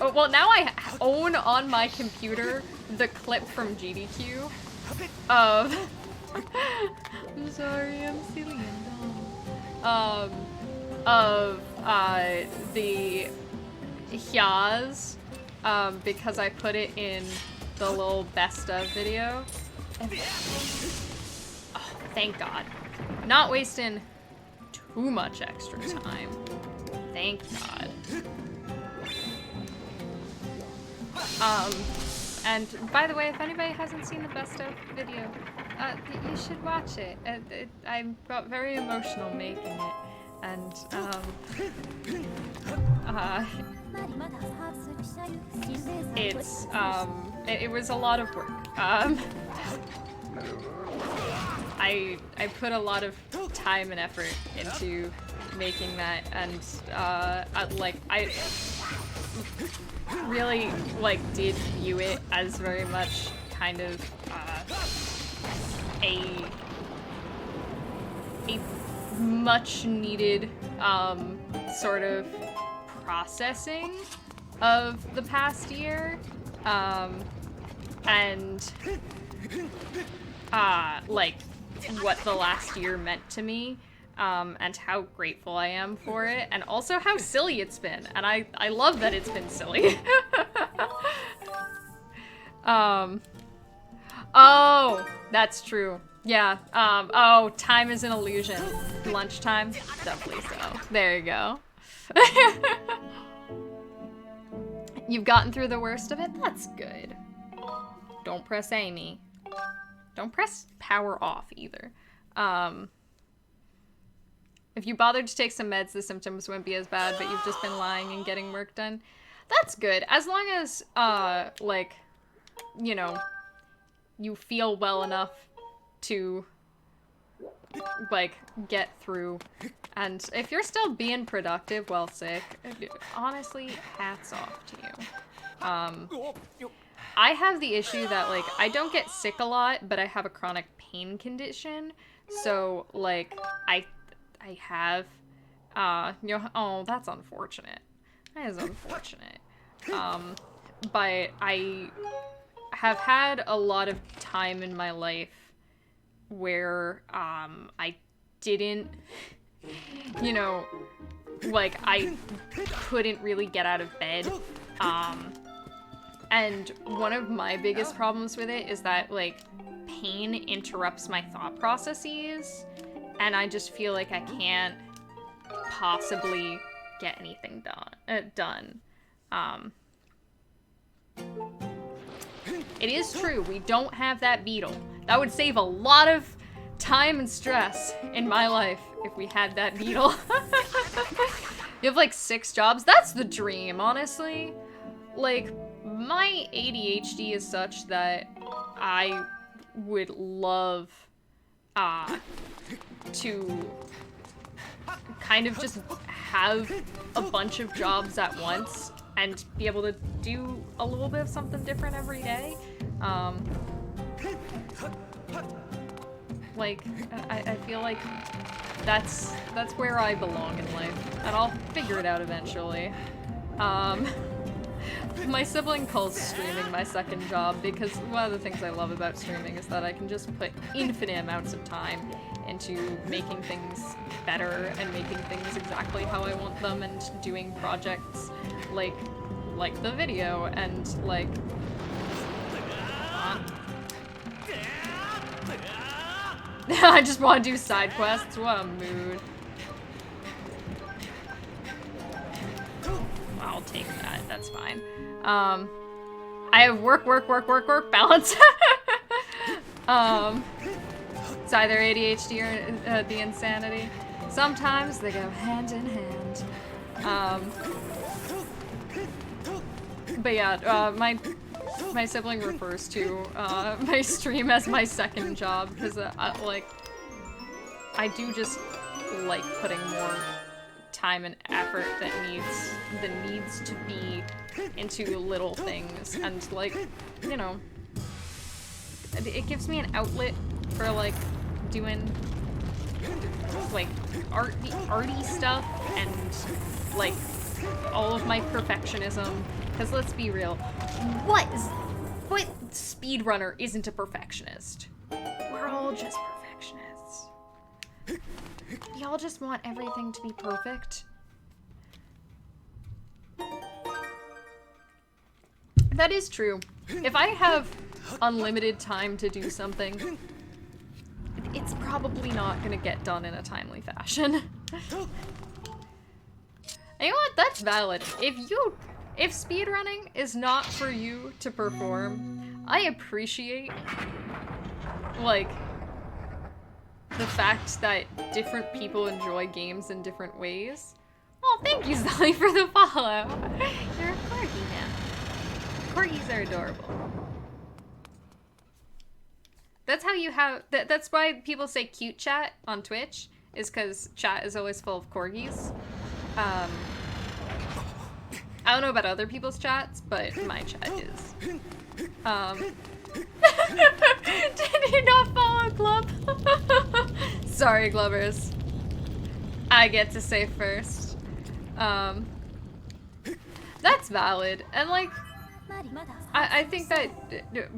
Oh, well, now I own on my computer the clip from GDQ of. I'm sorry, I'm silly and dumb. Of the Hyas, because I put it in the little best of video. And, oh, thank God. Not wasting too much extra time. Thank God. And by the way, if anybody hasn't seen the best of video, you should watch it. I got very emotional making it, and it was a lot of work. I put a lot of time and effort into making that, and I really did view it as very much kind of a much needed sort of processing of the past year, and what the last year meant to me, and how grateful I am for it, and also how silly it's been. And I love that it's been silly. Oh, that's true. Yeah, oh, time is an illusion. Lunchtime? Definitely so. There you go. You've gotten through the worst of it? That's good. Don't press Amy. Don't press power off either. If you bothered to take some meds, the symptoms wouldn't be as bad, but you've just been lying and getting work done. That's good. As long as, like, you know, you feel well enough to, like, get through. And if you're still being productive while sick, honestly, hats off to you. I have the issue that, like, I don't get sick a lot, but I have a chronic pain condition. So, like, I have, you know, oh, that's unfortunate. That is unfortunate. But I have had a lot of time in my life where, I didn't, you know, like, I couldn't really get out of bed, and one of my biggest problems with it is that, like, pain interrupts my thought processes, and I just feel like I can't possibly get anything done. It is true, we don't have that beetle. That would save a lot of time and stress in my life if we had that beetle. You have like 6 jobs? That's the dream, honestly. Like, my ADHD is such that I would love to kind of just have a bunch of jobs at once and be able to do a little bit of something different every day. Like, I feel like that's where I belong in life, and I'll figure it out eventually. My sibling calls streaming my second job because one of the things I love about streaming is that I can just put infinite amounts of time into making things better and making things exactly how I want them and doing projects like the video and like I just want to do side quests. What a mood. I'll take that. That's fine. I have work balance. It's either ADHD or the insanity. Sometimes they go hand in hand. But yeah, my sibling refers to my stream as my second job because like I do just like putting more time and effort that needs to be into little things, and like, you know, it gives me an outlet for like doing like arty stuff and like all of my perfectionism, because let's be real, what speedrunner isn't a perfectionist? We're all just perfectionists. We all just want everything to be perfect. That is true. If I have unlimited time to do something, it's probably not gonna get done in a timely fashion. And you know what? That's valid. If speedrunning is not for you to perform, I appreciate, like, the fact that different people enjoy games in different ways. Oh, thank you, Sally, for the follow. You're a corgi now. Corgis are adorable. That's how you have... That's why people say cute chat on Twitch, is because chat is always full of corgis. I don't know about other people's chats, but my chat is. Did you not follow Glub? Sorry, Glubbers. I get to say first. That's valid. And like, I think that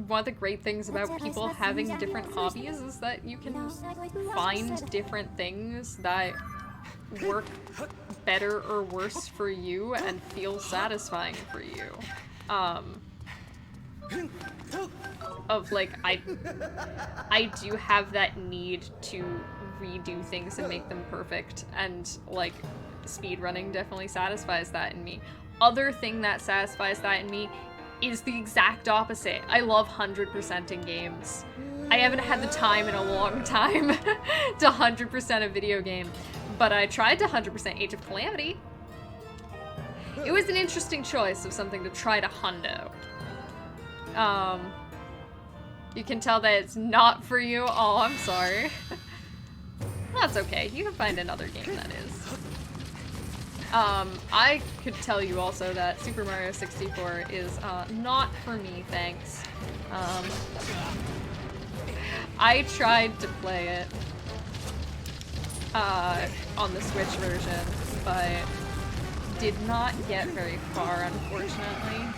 one of the great things about people having different hobbies is that you can find different things that work better or worse for you and feel satisfying for you. Of like, I do have that need to redo things and make them perfect, and like speedrunning definitely satisfies that in me. Other thing that satisfies that in me is the exact opposite. I love 100%ing games. I haven't had the time in a long time to 100% a video game, but I tried to 100% Age of Calamity. It was an interesting choice of something to try to hundo. You can tell that it's not for you. Oh, I'm sorry. That's okay. You can find another game that is. I could tell you also that Super Mario 64 is not for me, thanks. I tried to play it on the Switch version, but did not get very far, unfortunately.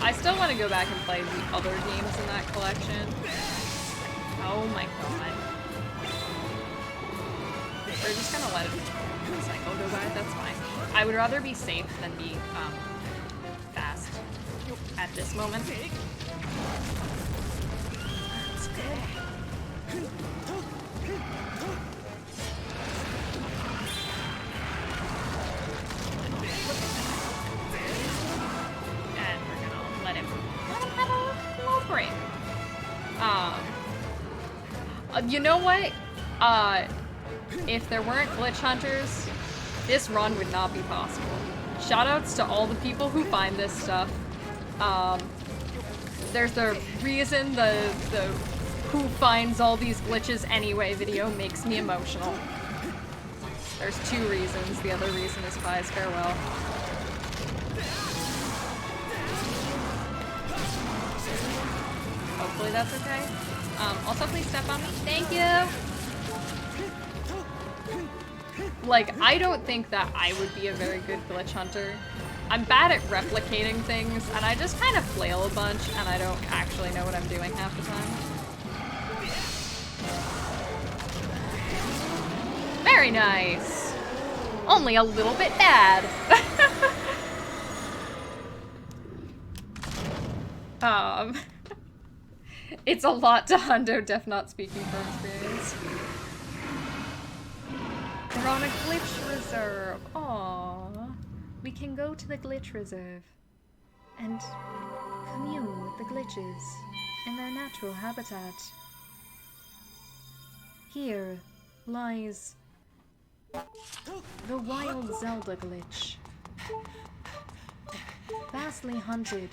I still want to go back and play the other games in that collection. Oh my god. We're just gonna let a cycle go by, that's fine. I would rather be safe than be, fast at this moment. That's good. And we're gonna let him have a little break. You know what? If there weren't glitch hunters, this run would not be possible. Shoutouts to all the people who find this stuff. There's a reason the who finds all these glitches anyway video makes me emotional. There's two reasons. The other reason is Fi's farewell. Hopefully that's okay. Also, please step on me. Thank you! Like, I don't think that I would be a very good glitch hunter. I'm bad at replicating things, and I just kind of flail a bunch, and I don't actually know what I'm doing half the time. Very nice! Only a little bit bad! It's a lot to hundo, Def not speaking from experience. We're on a glitch reserve. Aww. We can go to the glitch reserve and commune with the glitches in their natural habitat. Here lies the wild Zelda glitch, vastly hunted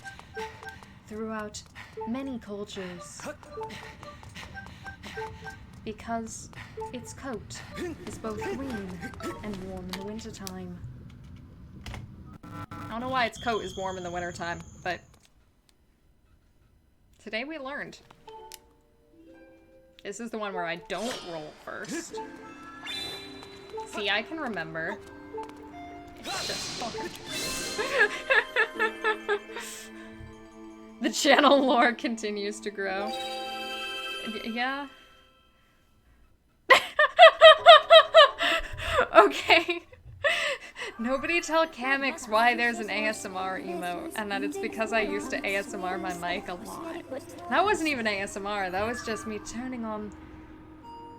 throughout many cultures, because its coat is both green and warm in the wintertime. I don't know why its coat is warm in the wintertime, but today we learned. This is the one where I don't roll first. See, I can remember. It's just hard. The channel lore continues to grow. Yeah. Okay. Nobody tell Camix why there's an ASMR emote, and that it's because I used to ASMR my mic a lot. That wasn't even ASMR, that was just me turning on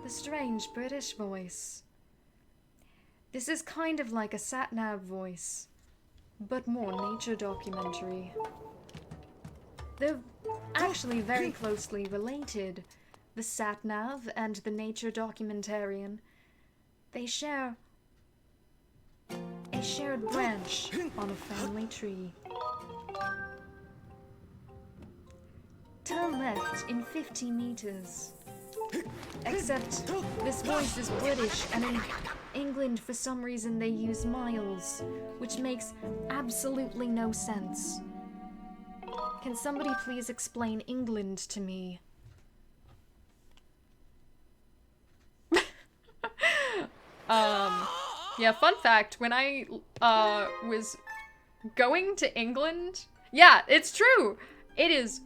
the strange British voice. This is kind of like a sat-nav voice, but more nature documentary. They're actually very closely related, the sat-nav and the nature documentarian. They share a shared branch on a family tree. Turn left in 50 meters. Except this voice is British, and in England for some reason they use miles, which makes absolutely no sense. Can somebody please explain England to me? Yeah, fun fact, when I was going to England, Yeah, it's true. It is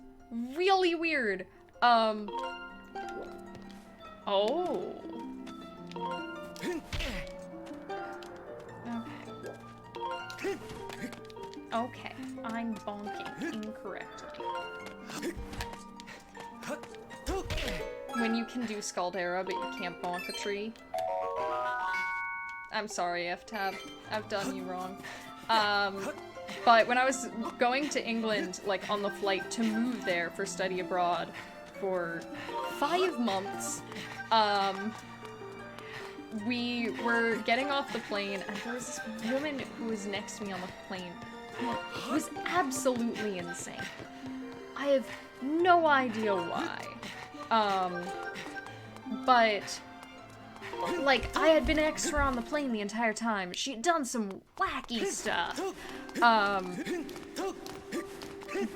really weird. Oh. Okay, I'm bonking incorrectly. When you can do Scaldera, but you can't bonk a tree. I'm sorry, F-Tab. I've done you wrong. But when I was going to England, like, on the flight to move there for study abroad for 5 months, we were getting off the plane, and there was this woman who was next to me on the plane who was absolutely insane. I have no idea why. But, like, I had been extra on the plane the entire time. She'd done some wacky stuff.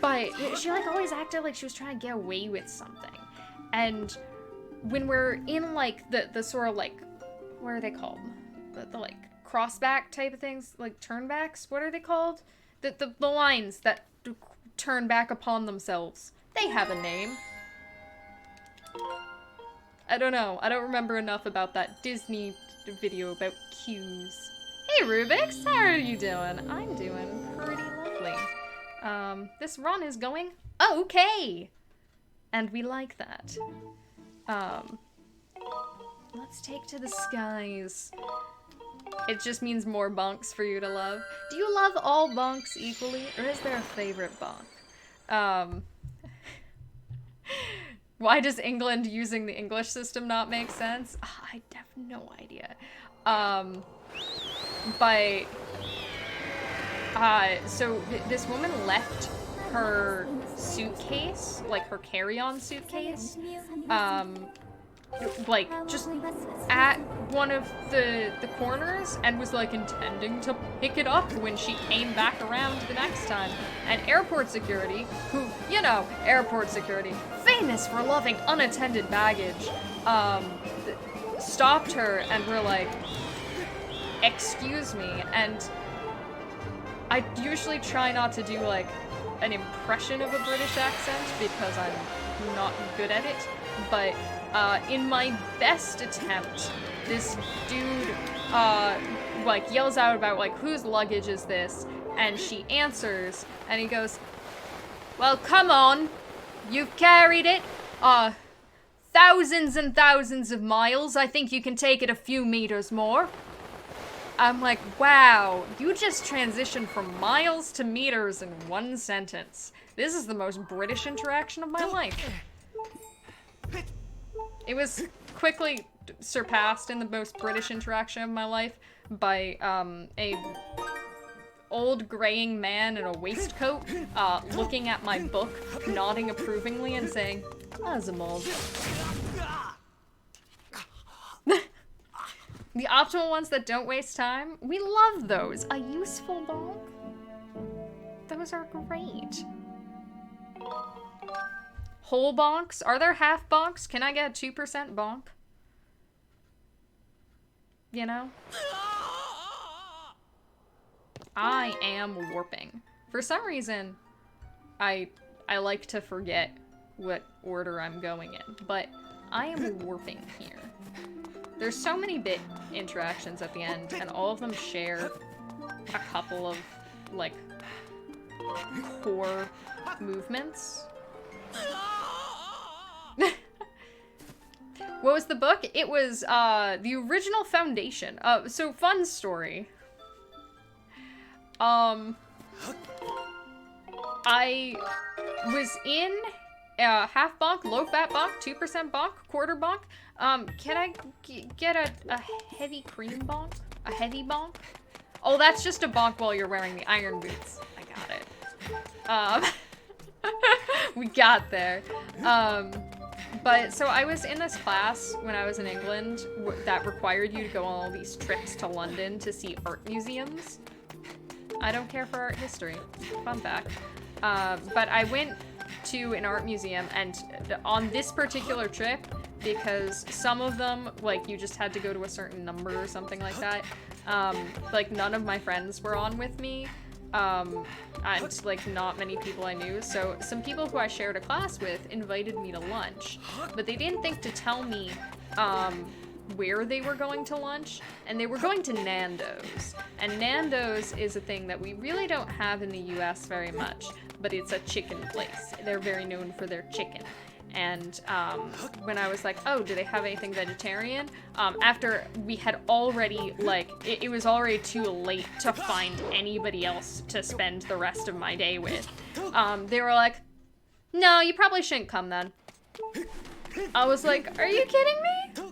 But she, like, always acted like she was trying to get away with something. And when we're in, like, the sort of, like, what are they called? The like, crossback type of things? Like, turnbacks? What are they called? The lines that turn back upon themselves. They have a name. I don't know. I don't remember enough about that Disney video about cues. Hey, Rubix! How are you doing? I'm doing pretty lovely. This run is going okay! And we like that. Let's take to the skies. It just means more bonks for you to love. Do you love all bonks equally, or is there a favorite bonk? Why does England using the English system not make sense? I have no idea. So this woman left her suitcase, like her carry-on suitcase, like, just at one of the corners, and was, like, intending to pick it up when she came back around the next time. And airport security, who, you know, airport security, famous for loving unattended baggage, stopped her and were like, excuse me, and I usually try not to do, like, an impression of a British accent, because I'm not good at it, but in my best attempt, this dude, like, yells out about, like, whose luggage is this? And she answers, and he goes, well, come on, you've carried it, thousands and thousands of miles. I think you can take it a few meters more. I'm like, wow, you just transitioned from miles to meters in one sentence. This is the most British interaction of my life. It was quickly surpassed in the most British interaction of my life by a old graying man in a waistcoat looking at my book, nodding approvingly and saying, Asimov. The optimal ones that don't waste time, we love those. A useful bonk? Those are great. Whole bonks? Are there half bonks? Can I get a 2% bonk? You know? I am warping. For some reason, I like to forget what order I'm going in, but I am warping here. There's so many bit interactions at the end, and all of them share a couple of, like, core movements. What was the book? It was, the original Foundation. So fun story. I was in half bonk, low fat bonk, 2% bonk, quarter bonk. Can I get a heavy cream bonk? A heavy bonk? Oh, that's just a bonk while you're wearing the iron boots. I got it. We got there. But so I was in this class when I was in England that required you to go on all these trips to London to see art museums. I don't care for art history. Fun fact. But I went to an art museum, and on this particular trip, because some of them, like, you just had to go to a certain number or something like that, like, none of my friends were on with me, and like not many people I knew. So some people who I shared a class with invited me to lunch, but they didn't think to tell me where they were going to lunch, and they were going to Nando's. And Nando's is a thing that we really don't have in the US very much, but it's a chicken place. They're very known for their chicken. And when I was like, oh, do they have anything vegetarian? After we had already, like, it was already too late to find anybody else to spend the rest of my day with. They were like, no, you probably shouldn't come then. I was like, are you kidding me?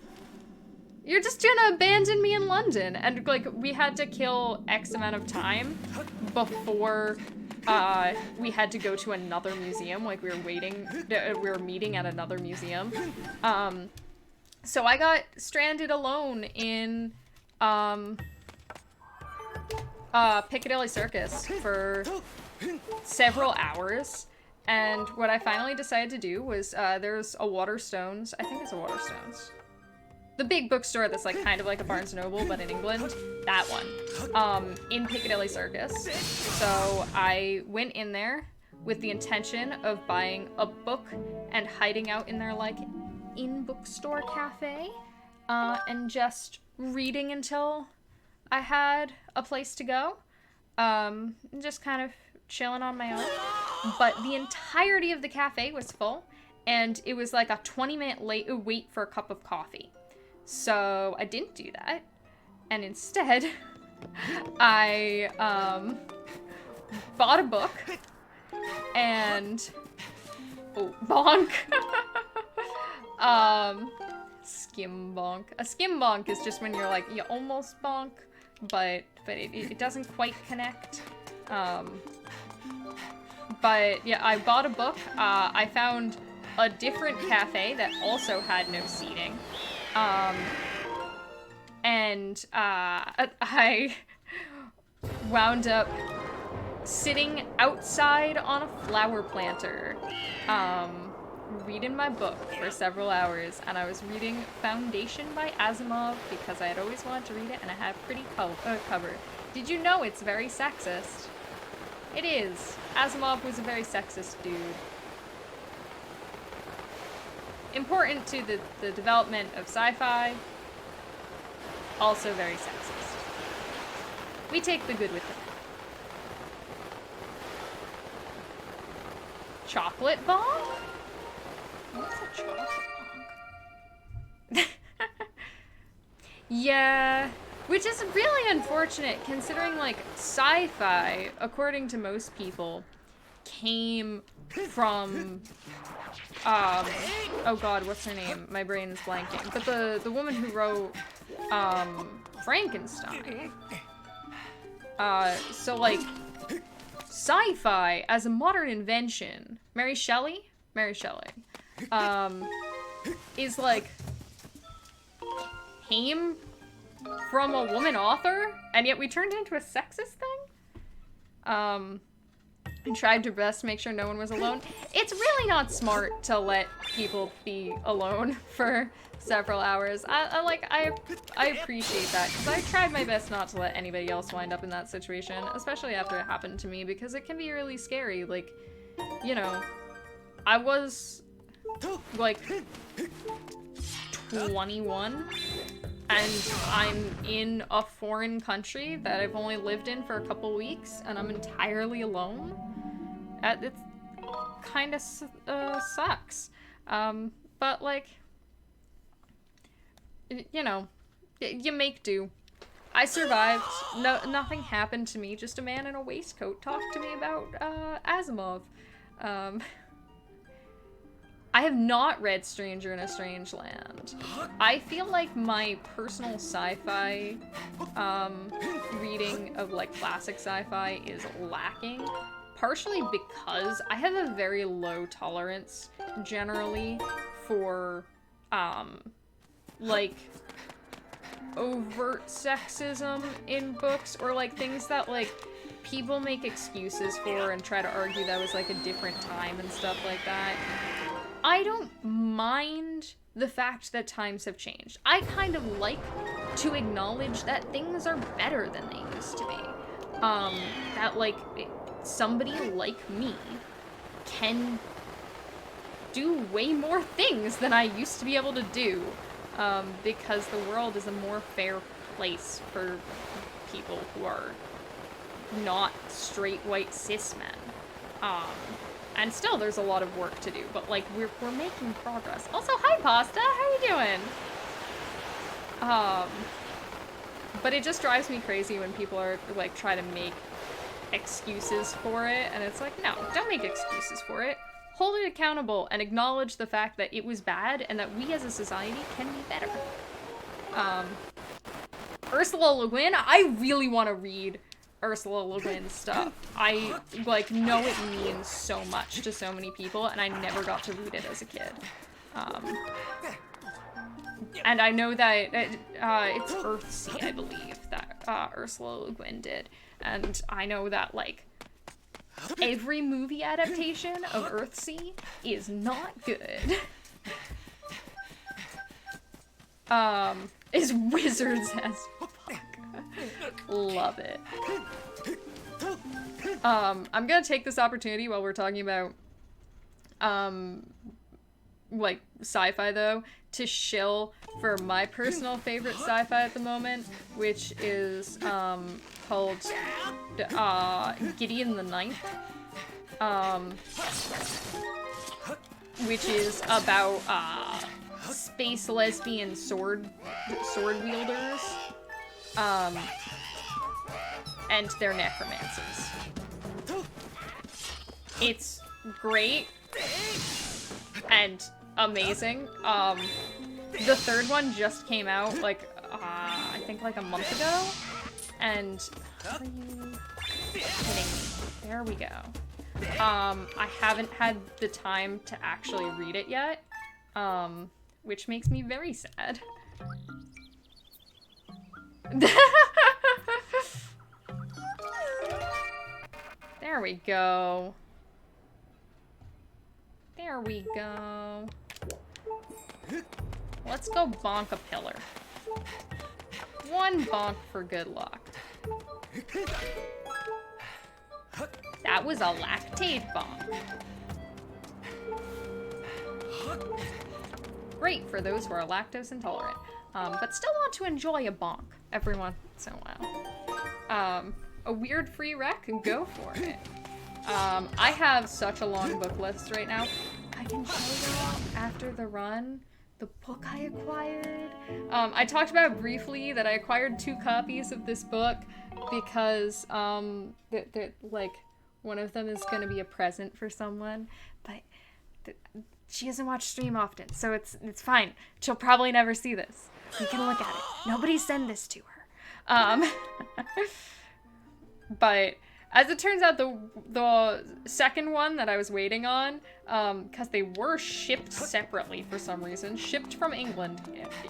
You're just gonna abandon me in London. And, like, we had to kill X amount of time before we had to go to another museum. Like, we were meeting at another museum. So I got stranded alone in, Piccadilly Circus for several hours. And what I finally decided to do was, there's a Waterstones. I think it's a Waterstones. The big bookstore that's like kind of like a Barnes & Noble, but in England. That one. In Piccadilly Circus. So I went in there with the intention of buying a book and hiding out in their like in-bookstore cafe. And just reading until I had a place to go. Just kind of chilling on my own. But the entirety of the cafe was full. And it was like a 20-minute wait for a cup of coffee. So I didn't do that, and instead, I bought a book, and bonk, skim bonk. A skim bonk is just when you're like, you almost bonk, but it doesn't quite connect. But yeah, I bought a book. I found a different cafe that also had no seating. And I wound up sitting outside on a flower planter, reading my book for several hours, and I was reading Foundation by Asimov because I had always wanted to read it, and I had a pretty cover. Did you know it's very sexist? It is. Asimov was a very sexist dude. Important to the development of sci-fi, also very sexist. We take the good with the bad. Chocolate bomb? What's a chocolate bomb? Yeah, which is really unfortunate considering, like, sci-fi, according to most people, came from oh god, what's her name? My brain is blanking. But the woman who wrote, Frankenstein. So, like, sci-fi as a modern invention, Mary Shelley, is, like, came from a woman author, and yet we turned it into a sexist thing? And tried to best make sure no one was alone. It's really not smart to let people be alone for several hours. I appreciate that, because I tried my best not to let anybody else wind up in that situation, especially after it happened to me, because it can be really scary. Like, you know, I was, like, 21, and I'm in a foreign country that I've only lived in for a couple weeks, and I'm entirely alone. It kind of sucks. But, like, you know, you make do. I survived. Nothing happened to me. Just a man in a waistcoat talked to me about Asimov. I have not read Stranger in a Strange Land. I feel like my personal sci-fi reading of, like, classic sci-fi is lacking. Partially because I have a very low tolerance, generally, for, like, overt sexism in books, or, like, things that, like, people make excuses for and try to argue that was, like, a different time and stuff like that. I don't mind the fact that times have changed. I kind of like to acknowledge that things are better than they used to be. that, like, somebody like me can do way more things than I used to be able to do, because the world is a more fair place for people who are not straight white cis men. And still there's a lot of work to do, but like we're making progress. Also, hi Pasta, how you doing? But it just drives me crazy when people are like try to make excuses for it, and it's like, no, don't make excuses for it. Hold it accountable and acknowledge the fact that it was bad and that we as a society can be better. Ursula Le Guin, I really want to read Ursula Le Guin stuff. I, like, know it means so much to so many people, and I never got to read it as a kid. And I know that it's Earthsea, I believe, that Ursula Le Guin did. And I know that, like, every movie adaptation of Earthsea is not good. Is wizards as fuck. Love it. I'm gonna take this opportunity while we're talking about, like, sci-fi, though, to shill for my personal favorite sci-fi at the moment, which is, called, Gideon the Ninth, which is about, space lesbian sword wielders, and their necromancers. It's great and amazing. The third one just came out, like, I think like a month ago, and are you kidding me? There we go. I haven't had the time to actually read it yet, which makes me very sad. There we go. There we go. Let's go bonk a pillar. One bonk for good luck. That was a lactate bonk. Great for those who are lactose intolerant, but still want to enjoy a bonk every once in a while. A weird free rec? Go for it. I have such a long book list right now. I can show you after the run the book I acquired. I talked about briefly that I acquired 2 copies of this book because like one of them is gonna be a present for someone, but she doesn't watch stream often, so it's fine. She'll probably never see this. We can look at it. Nobody send this to her. But as it turns out, the second one that I was waiting on, because they were shipped separately for some reason, shipped from England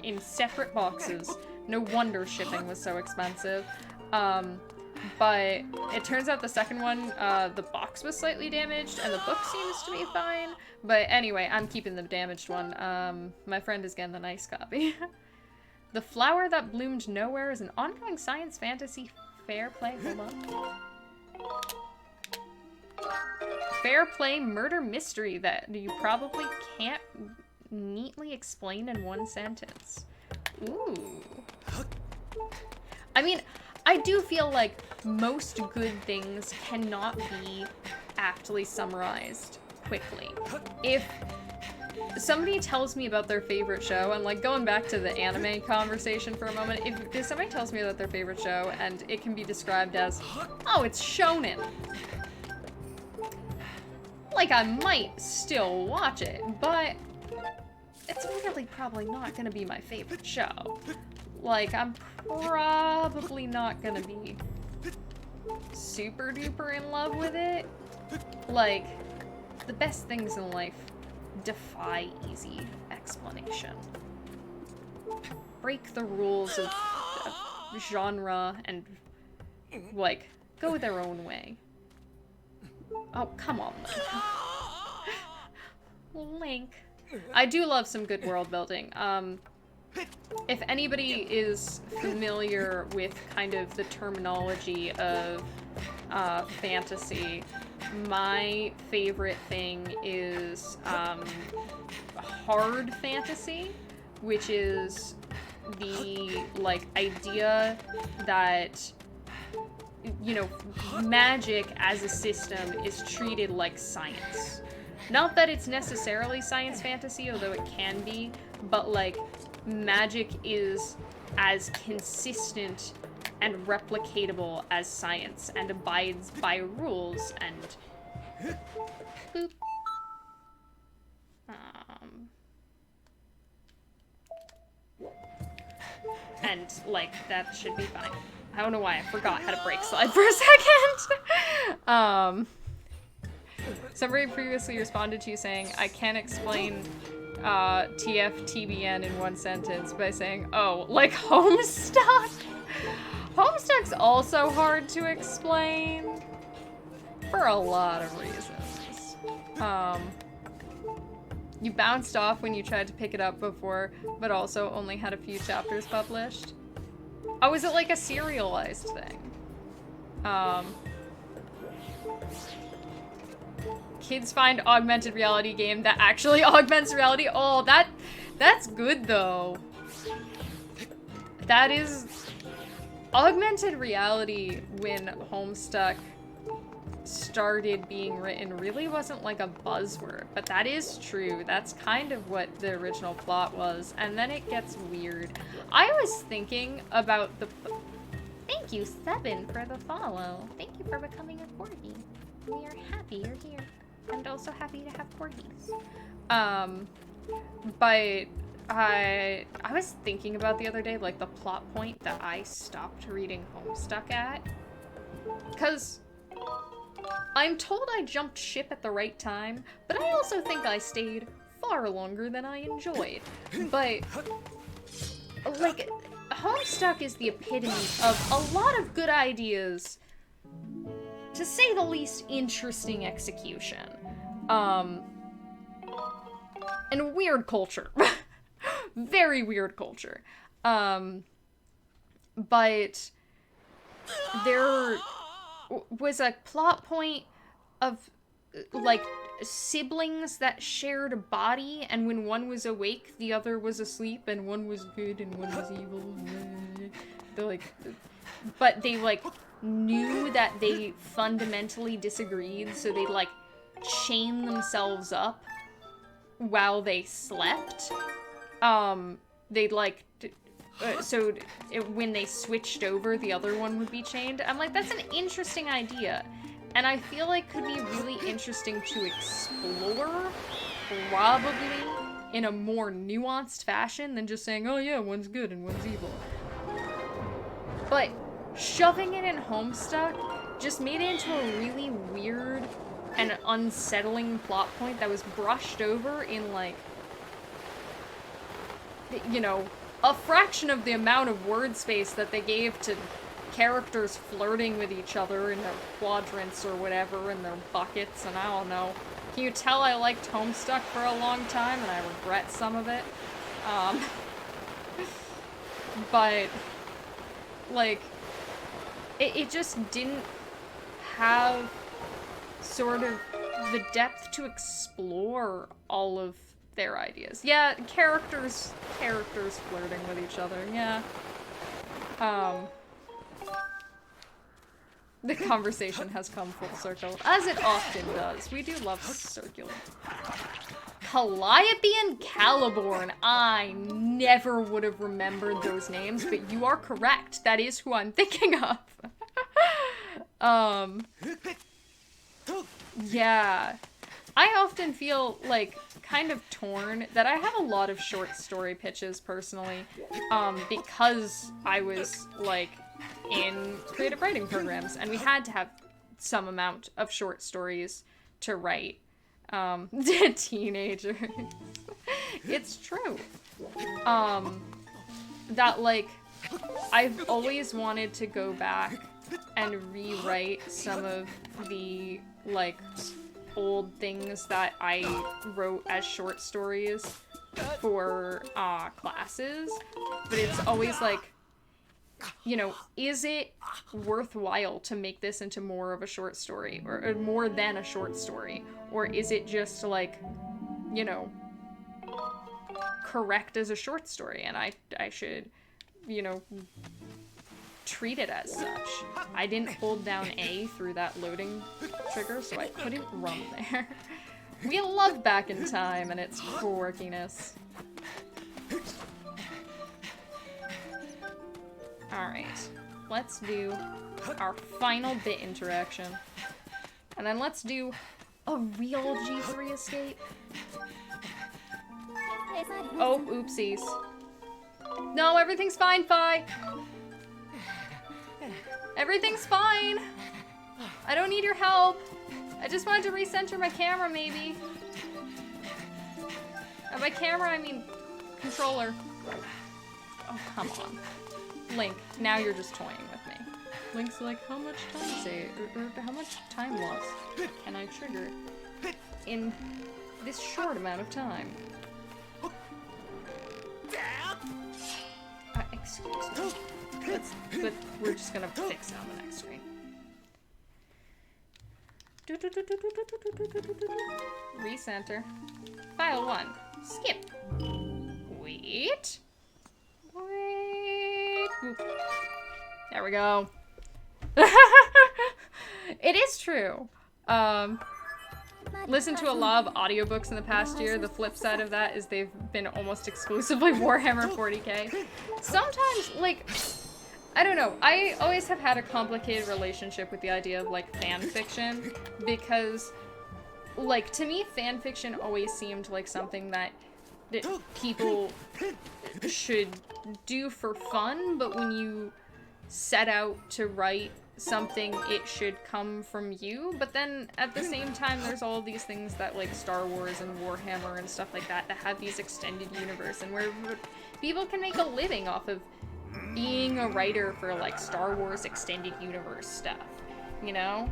in separate boxes. No wonder shipping was so expensive. But it turns out the second one, the box was slightly damaged, and the book seems to be fine. But anyway, I'm keeping the damaged one. My friend is getting the nice copy. The Flower That Bloomed Nowhere is an ongoing science fantasy fair play. Hold on. Fair play murder mystery that you probably can't neatly explain in one sentence. Ooh. I mean, I do feel like most good things cannot be aptly summarized quickly. If somebody tells me about their favorite show, and like going back to the anime conversation for a moment, if somebody tells me about their favorite show and it can be described as, oh, it's shonen, like, I might still watch it, but it's really probably not gonna be my favorite show. Like, I'm probably not gonna be super duper in love with it. Like, the best things in life defy easy explanation. Break the rules of genre and, like, go their own way. Oh, come on, Link. Link. I do love some good world building. If anybody is familiar with kind of the terminology of fantasy, my favorite thing is hard fantasy, which is the, like, idea that, you know, magic as a system is treated like science. Not that it's necessarily science fantasy, although it can be, but, like, magic is as consistent and replicatable as science and abides by rules and... Boop. And, like, that should be fine. I don't know why I forgot how to break slide for a second. Somebody previously responded to you saying, I can't explain TFTBN in one sentence by saying, oh, like Homestuck? Homestuck's also hard to explain for a lot of reasons. You bounced off when you tried to pick it up before, but also only had a few chapters published. Oh, is it like a serialized thing? Kids find augmented reality game that actually augments reality. Oh, that's good though. That is augmented reality when Homestuck started being written really wasn't like a buzzword, but that is true. That's kind of what the original plot was, and then it gets weird. I was thinking about the... Thank you, Seven, for the follow. Thank you for becoming a corgi. We are happy you're here. I'm also happy to have corgis. But I was thinking about the other day, like, the plot point that I stopped reading Homestuck at. Because I'm told I jumped ship at the right time, but I also think I stayed far longer than I enjoyed. But, like, Homestuck is the epitome of a lot of good ideas, to say the least, interesting execution. And weird culture. Very weird culture. But there was a plot point of, like, siblings that shared a body, and when one was awake, the other was asleep, and one was good and one was evil. They're like, but they, like, knew that they fundamentally disagreed, so they'd, like, chain themselves up while they slept. They'd, like, when they switched over, the other one would be chained. I'm like, that's an interesting idea. And I feel like could be really interesting to explore, probably in a more nuanced fashion than just saying, oh yeah, one's good and one's evil. But shoving it in Homestuck just made it into a really weird and unsettling plot point that was brushed over in, like, you know, a fraction of the amount of word space that they gave to characters flirting with each other in their quadrants or whatever, in their buckets, and I don't know. Can you tell I liked Homestuck for a long time and I regret some of it? But, like, it just didn't have sort of the depth to explore all of their ideas. Yeah, characters flirting with each other, yeah. The conversation has come full circle, as it often does. We do love circular. Calliope and Caliborn. I never would have remembered those names, but you are correct. That is who I'm thinking of. Yeah. I often feel, like, kind of torn that I have a lot of short story pitches, personally, because I was, like, in creative writing programs, and we had to have some amount of short stories to write. Teenagers. It's true. That, like, I've always wanted to go back and rewrite some of the, like, old things that I wrote as short stories for classes, but it's always, like, you know, is it worthwhile to make this into more of a short story, or more than a short story? Or is it just, like, you know, correct as a short story, and I should, you know, treat it as such. I didn't hold down A through that loading trigger, so I couldn't run there. We love Back in Time and its quirkiness. Alright, let's do our final bit interaction. And then let's do a real G3 escape. Oh, oopsies. No, everything's fine, Fi. Everything's fine. I don't need your help. I just wanted to recenter my camera, maybe. And by camera, I mean controller. Oh, come on. Link, now you're just toying with me. Link's like, how much time save, or how much time loss can I trigger in this short amount of time? Excuse me. But we're just gonna fix it on the next screen. Recenter. File 1. Skip. Wait. Oop. There we go. It is true. Listened to a lot of audiobooks in the past year. The flip side of that is they've been almost exclusively Warhammer 40k. Sometimes, like, I don't know. I always have had a complicated relationship with the idea of, like, fan fiction, because, like, to me, fan fiction always seemed like something that people should do for fun, but when you set out to write something, it should come from you. But then at the same time, there's all these things that, like, Star Wars and Warhammer and stuff like that have these extended universe, and where people can make a living off of being a writer for, like, Star Wars extended universe stuff, you know?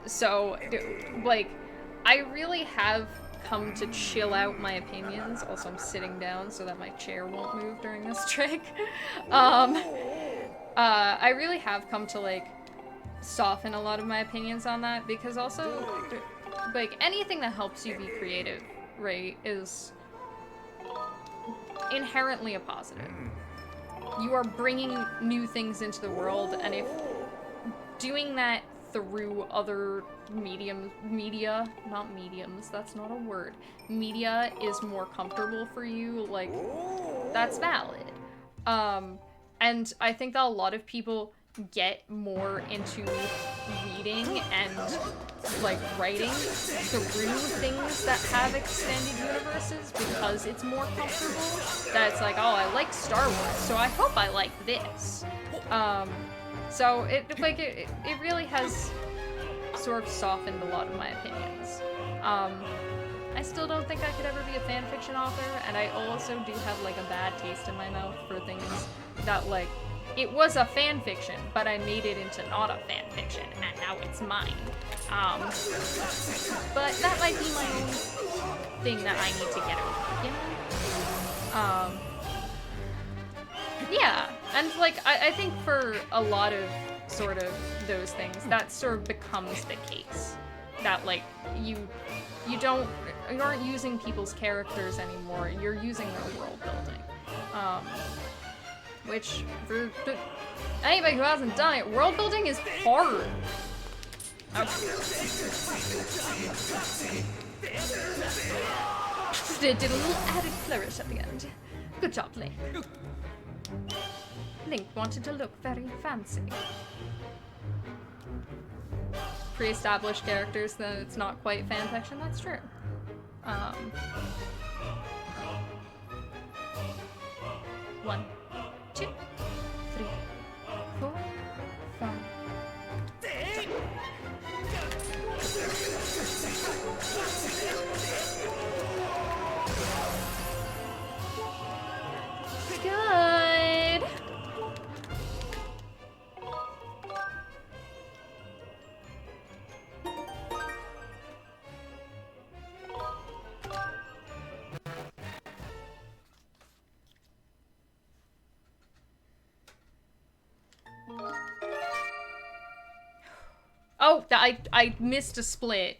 So, like, I really have come to chill out my opinions. Also, I'm sitting down so that my chair won't move during this trick. I really have come to, like, soften a lot of my opinions on that, because also, like, anything that helps you be creative, right, is inherently a positive. You are bringing new things into the world, and if doing that through other media, not mediums, that's not a word, media is more comfortable for you, like, that's valid. And I think that a lot of people get more into reading and, like, writing through things that have extended universes because it's more comfortable. That it's like, oh, I like Star Wars, so I hope I like this. So it really has sort of softened a lot of my opinions. I still don't think I could ever be a fanfiction author, and I also do have, like, a bad taste in my mouth for things that, like, it was a fanfiction, but I made it into not a fanfiction, and now it's mine. But that might be my own thing that I need to get over, you know? Yeah, and, like, I think for a lot of sort of those things, that sort of becomes the case. That, like, you aren't using people's characters anymore, you're using their world building. Which, for anybody who hasn't done it, world building is hard. Did a little added flourish at the end. Good job, Link. Link wanted to look very fancy. Pre-established characters, then it's not quite fanfiction, that's true. One, 2, 3, 4, 5. Good. Oh, I missed a split.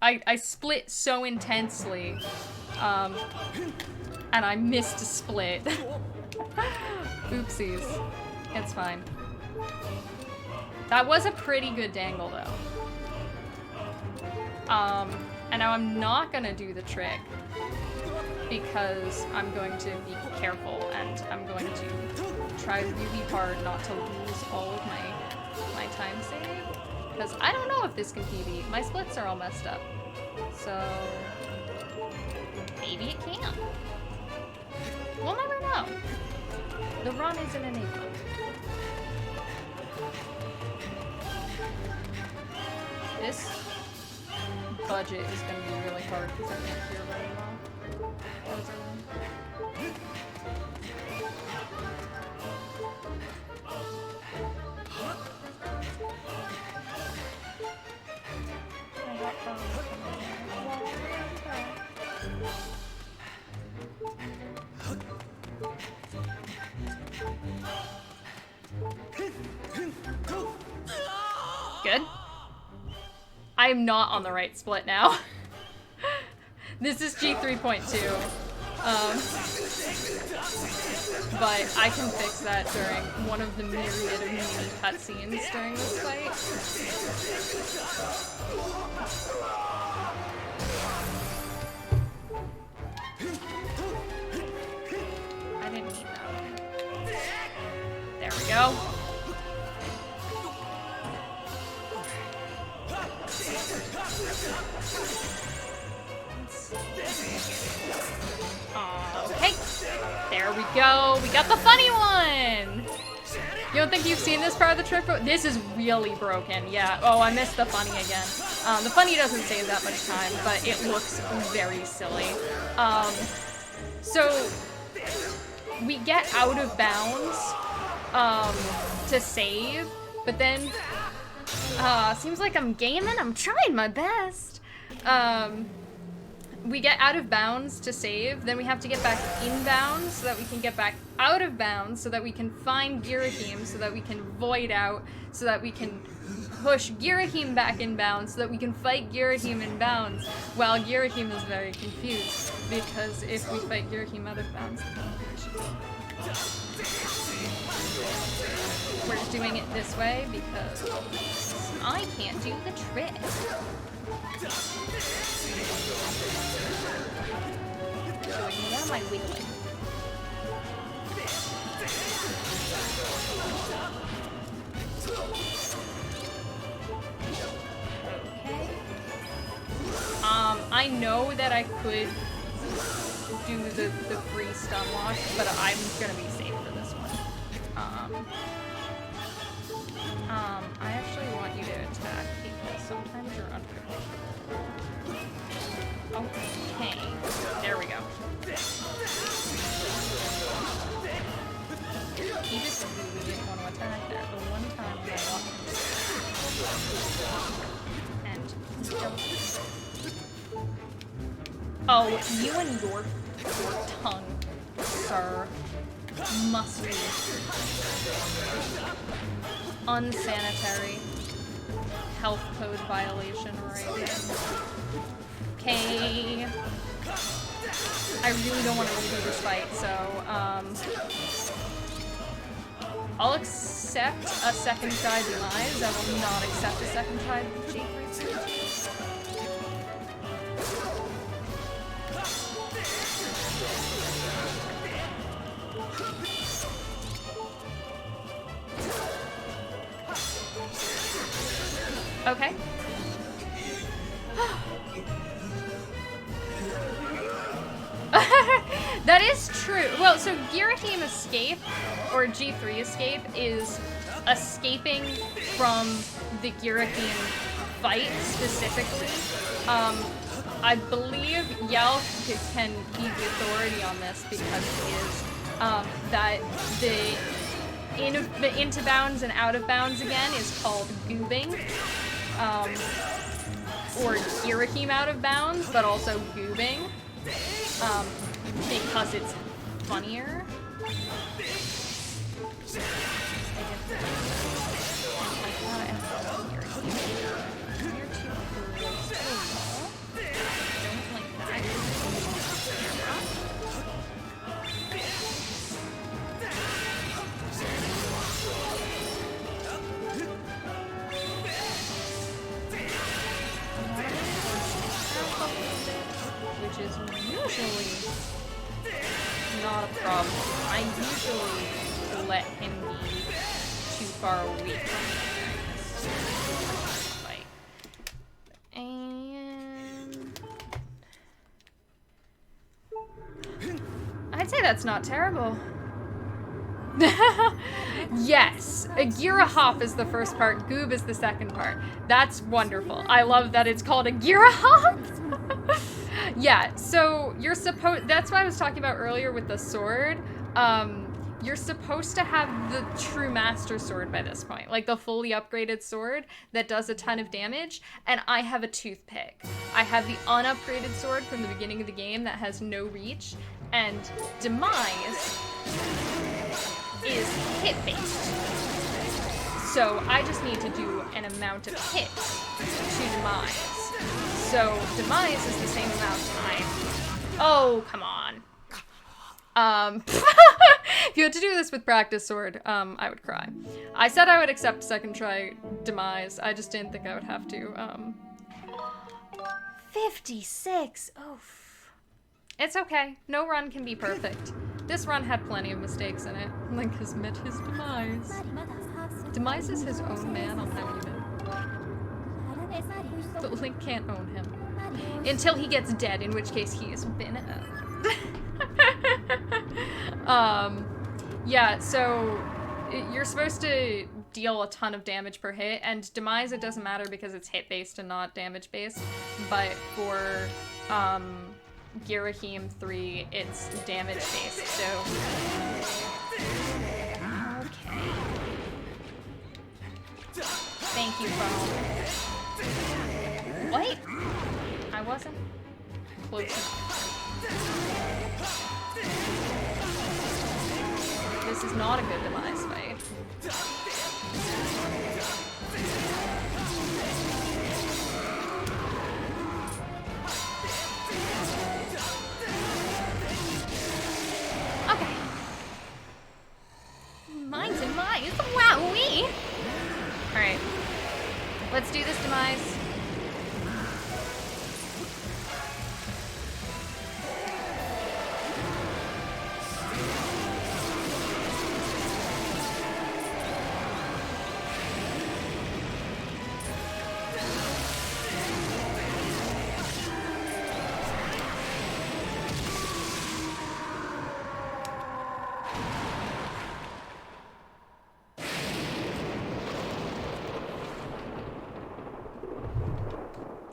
I split so intensely. And I missed a split. Oopsies. It's fine. That was a pretty good dangle, though. And now I'm not gonna do the trick because I'm going to be careful and I'm going to try really hard not to lose all of my time save. Because I don't know if this can PB. My splits are all messed up. So maybe it can. We'll never know. The run is an enigma. This budget is going to be really hard because I can't hear very well. Good. I am not on the right split now. This is G3.2. But I can fix that during one of the myriad of mini cutscenes during this fight. I didn't need that one. There we go. Okay, there we go. We got the funny one. You don't think you've seen this part of the trick? This is really broken. Yeah. Oh, I missed the funny again. The funny doesn't save that much time, but it looks very silly. So we get out of bounds to save, but then seems like I'm gaming. I'm trying my best. We get out of bounds to save, then we have to get back in bounds so that we can get back out of bounds so that we can find Girahim, so that we can void out, so that we can push Girahim back in bounds, so that we can fight Girahim in bounds, while Girahim is very confused, because if we fight Girahim out of bounds, we're doing it this way because I can't do the trick. So ignore my wiggling. Okay. I know that I could do the free stun lock, but I'm gonna be safe for this one. I actually want you to attack because sometimes you're unpredictable. Okay, there we go. He just really didn't want to attack there. The one time I want him to. And oh, you and your tongue, sir, must be unsanitary health code violation right there. Okay. I really don't want to redo this fight, so I'll accept a second try demise. I will not accept a second try G3. Okay. That is true. Well, so Girahim escape, or G3 escape, is escaping from the Girahim fight specifically. I believe Yelp can be the authority on this because he is, that the into bounds and out of bounds again is called goobing. Or Girahim out of bounds, but also goobing. Because it's funnier. Which is usually not a problem. I usually let him be too far away from me during this fight. And I'd say that's not terrible. Yes, Agira Hop is the first part, Goob is the second part. That's wonderful. I love that it's called Agira Hop. Yeah, so you're supposed, that's what I was talking about earlier with the sword. You're supposed to have the true master sword by this point, like the fully upgraded sword that does a ton of damage, and I have a toothpick. I have the unupgraded sword from the beginning of the game that has no reach, and Demise is hit-based. So I just need to do an amount of hits to Demise. So Demise is the same amount of time. Oh, come on. If you had to do this with practice sword, I would cry. I said I would accept second try Demise. I just didn't think I would have to. 56. Oof. It's okay. No run can be perfect. This run had plenty of mistakes in it. Link has met his demise. Demise is his own man, I'll have you know. But Link can't own him. Until he gets dead, in which case he has been owned. Yeah, so you're supposed to deal a ton of damage per hit, and Demise it doesn't matter because it's hit-based and not damage-based, but for Girahim 3, it's damage-based, so... Okay. Thank you, phone. What? I wasn't close enough. This is not a good Demise fight. Okay. Mine's and mine. Wowee! Alright. Let's do this, Demise.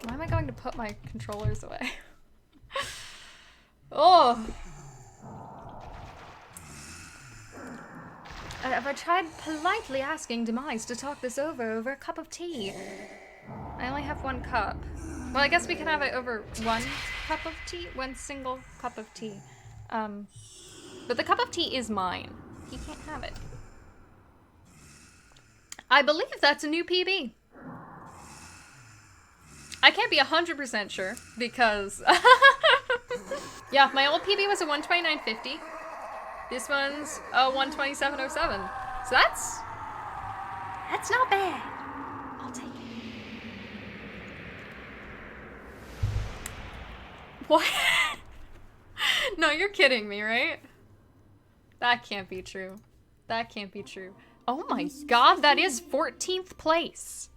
Why am I going to put my controllers away? Oh! Have I tried politely asking Demise to talk this over a cup of tea? I only have one cup. Well, I guess we can have it over one cup of tea? One single cup of tea. But the cup of tea is mine. He can't have it. I believe that's a new PB. I can't be 100% sure because yeah, my old PB was a 129.50. This one's a 127.07. So that's not bad. I'll take it. What? No, you're kidding me, right? That can't be true. That can't be true. Oh my god, that is 14th place.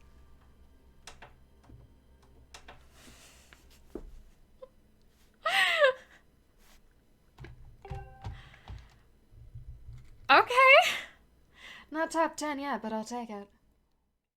Okay. Not top 10 yet, but I'll take it.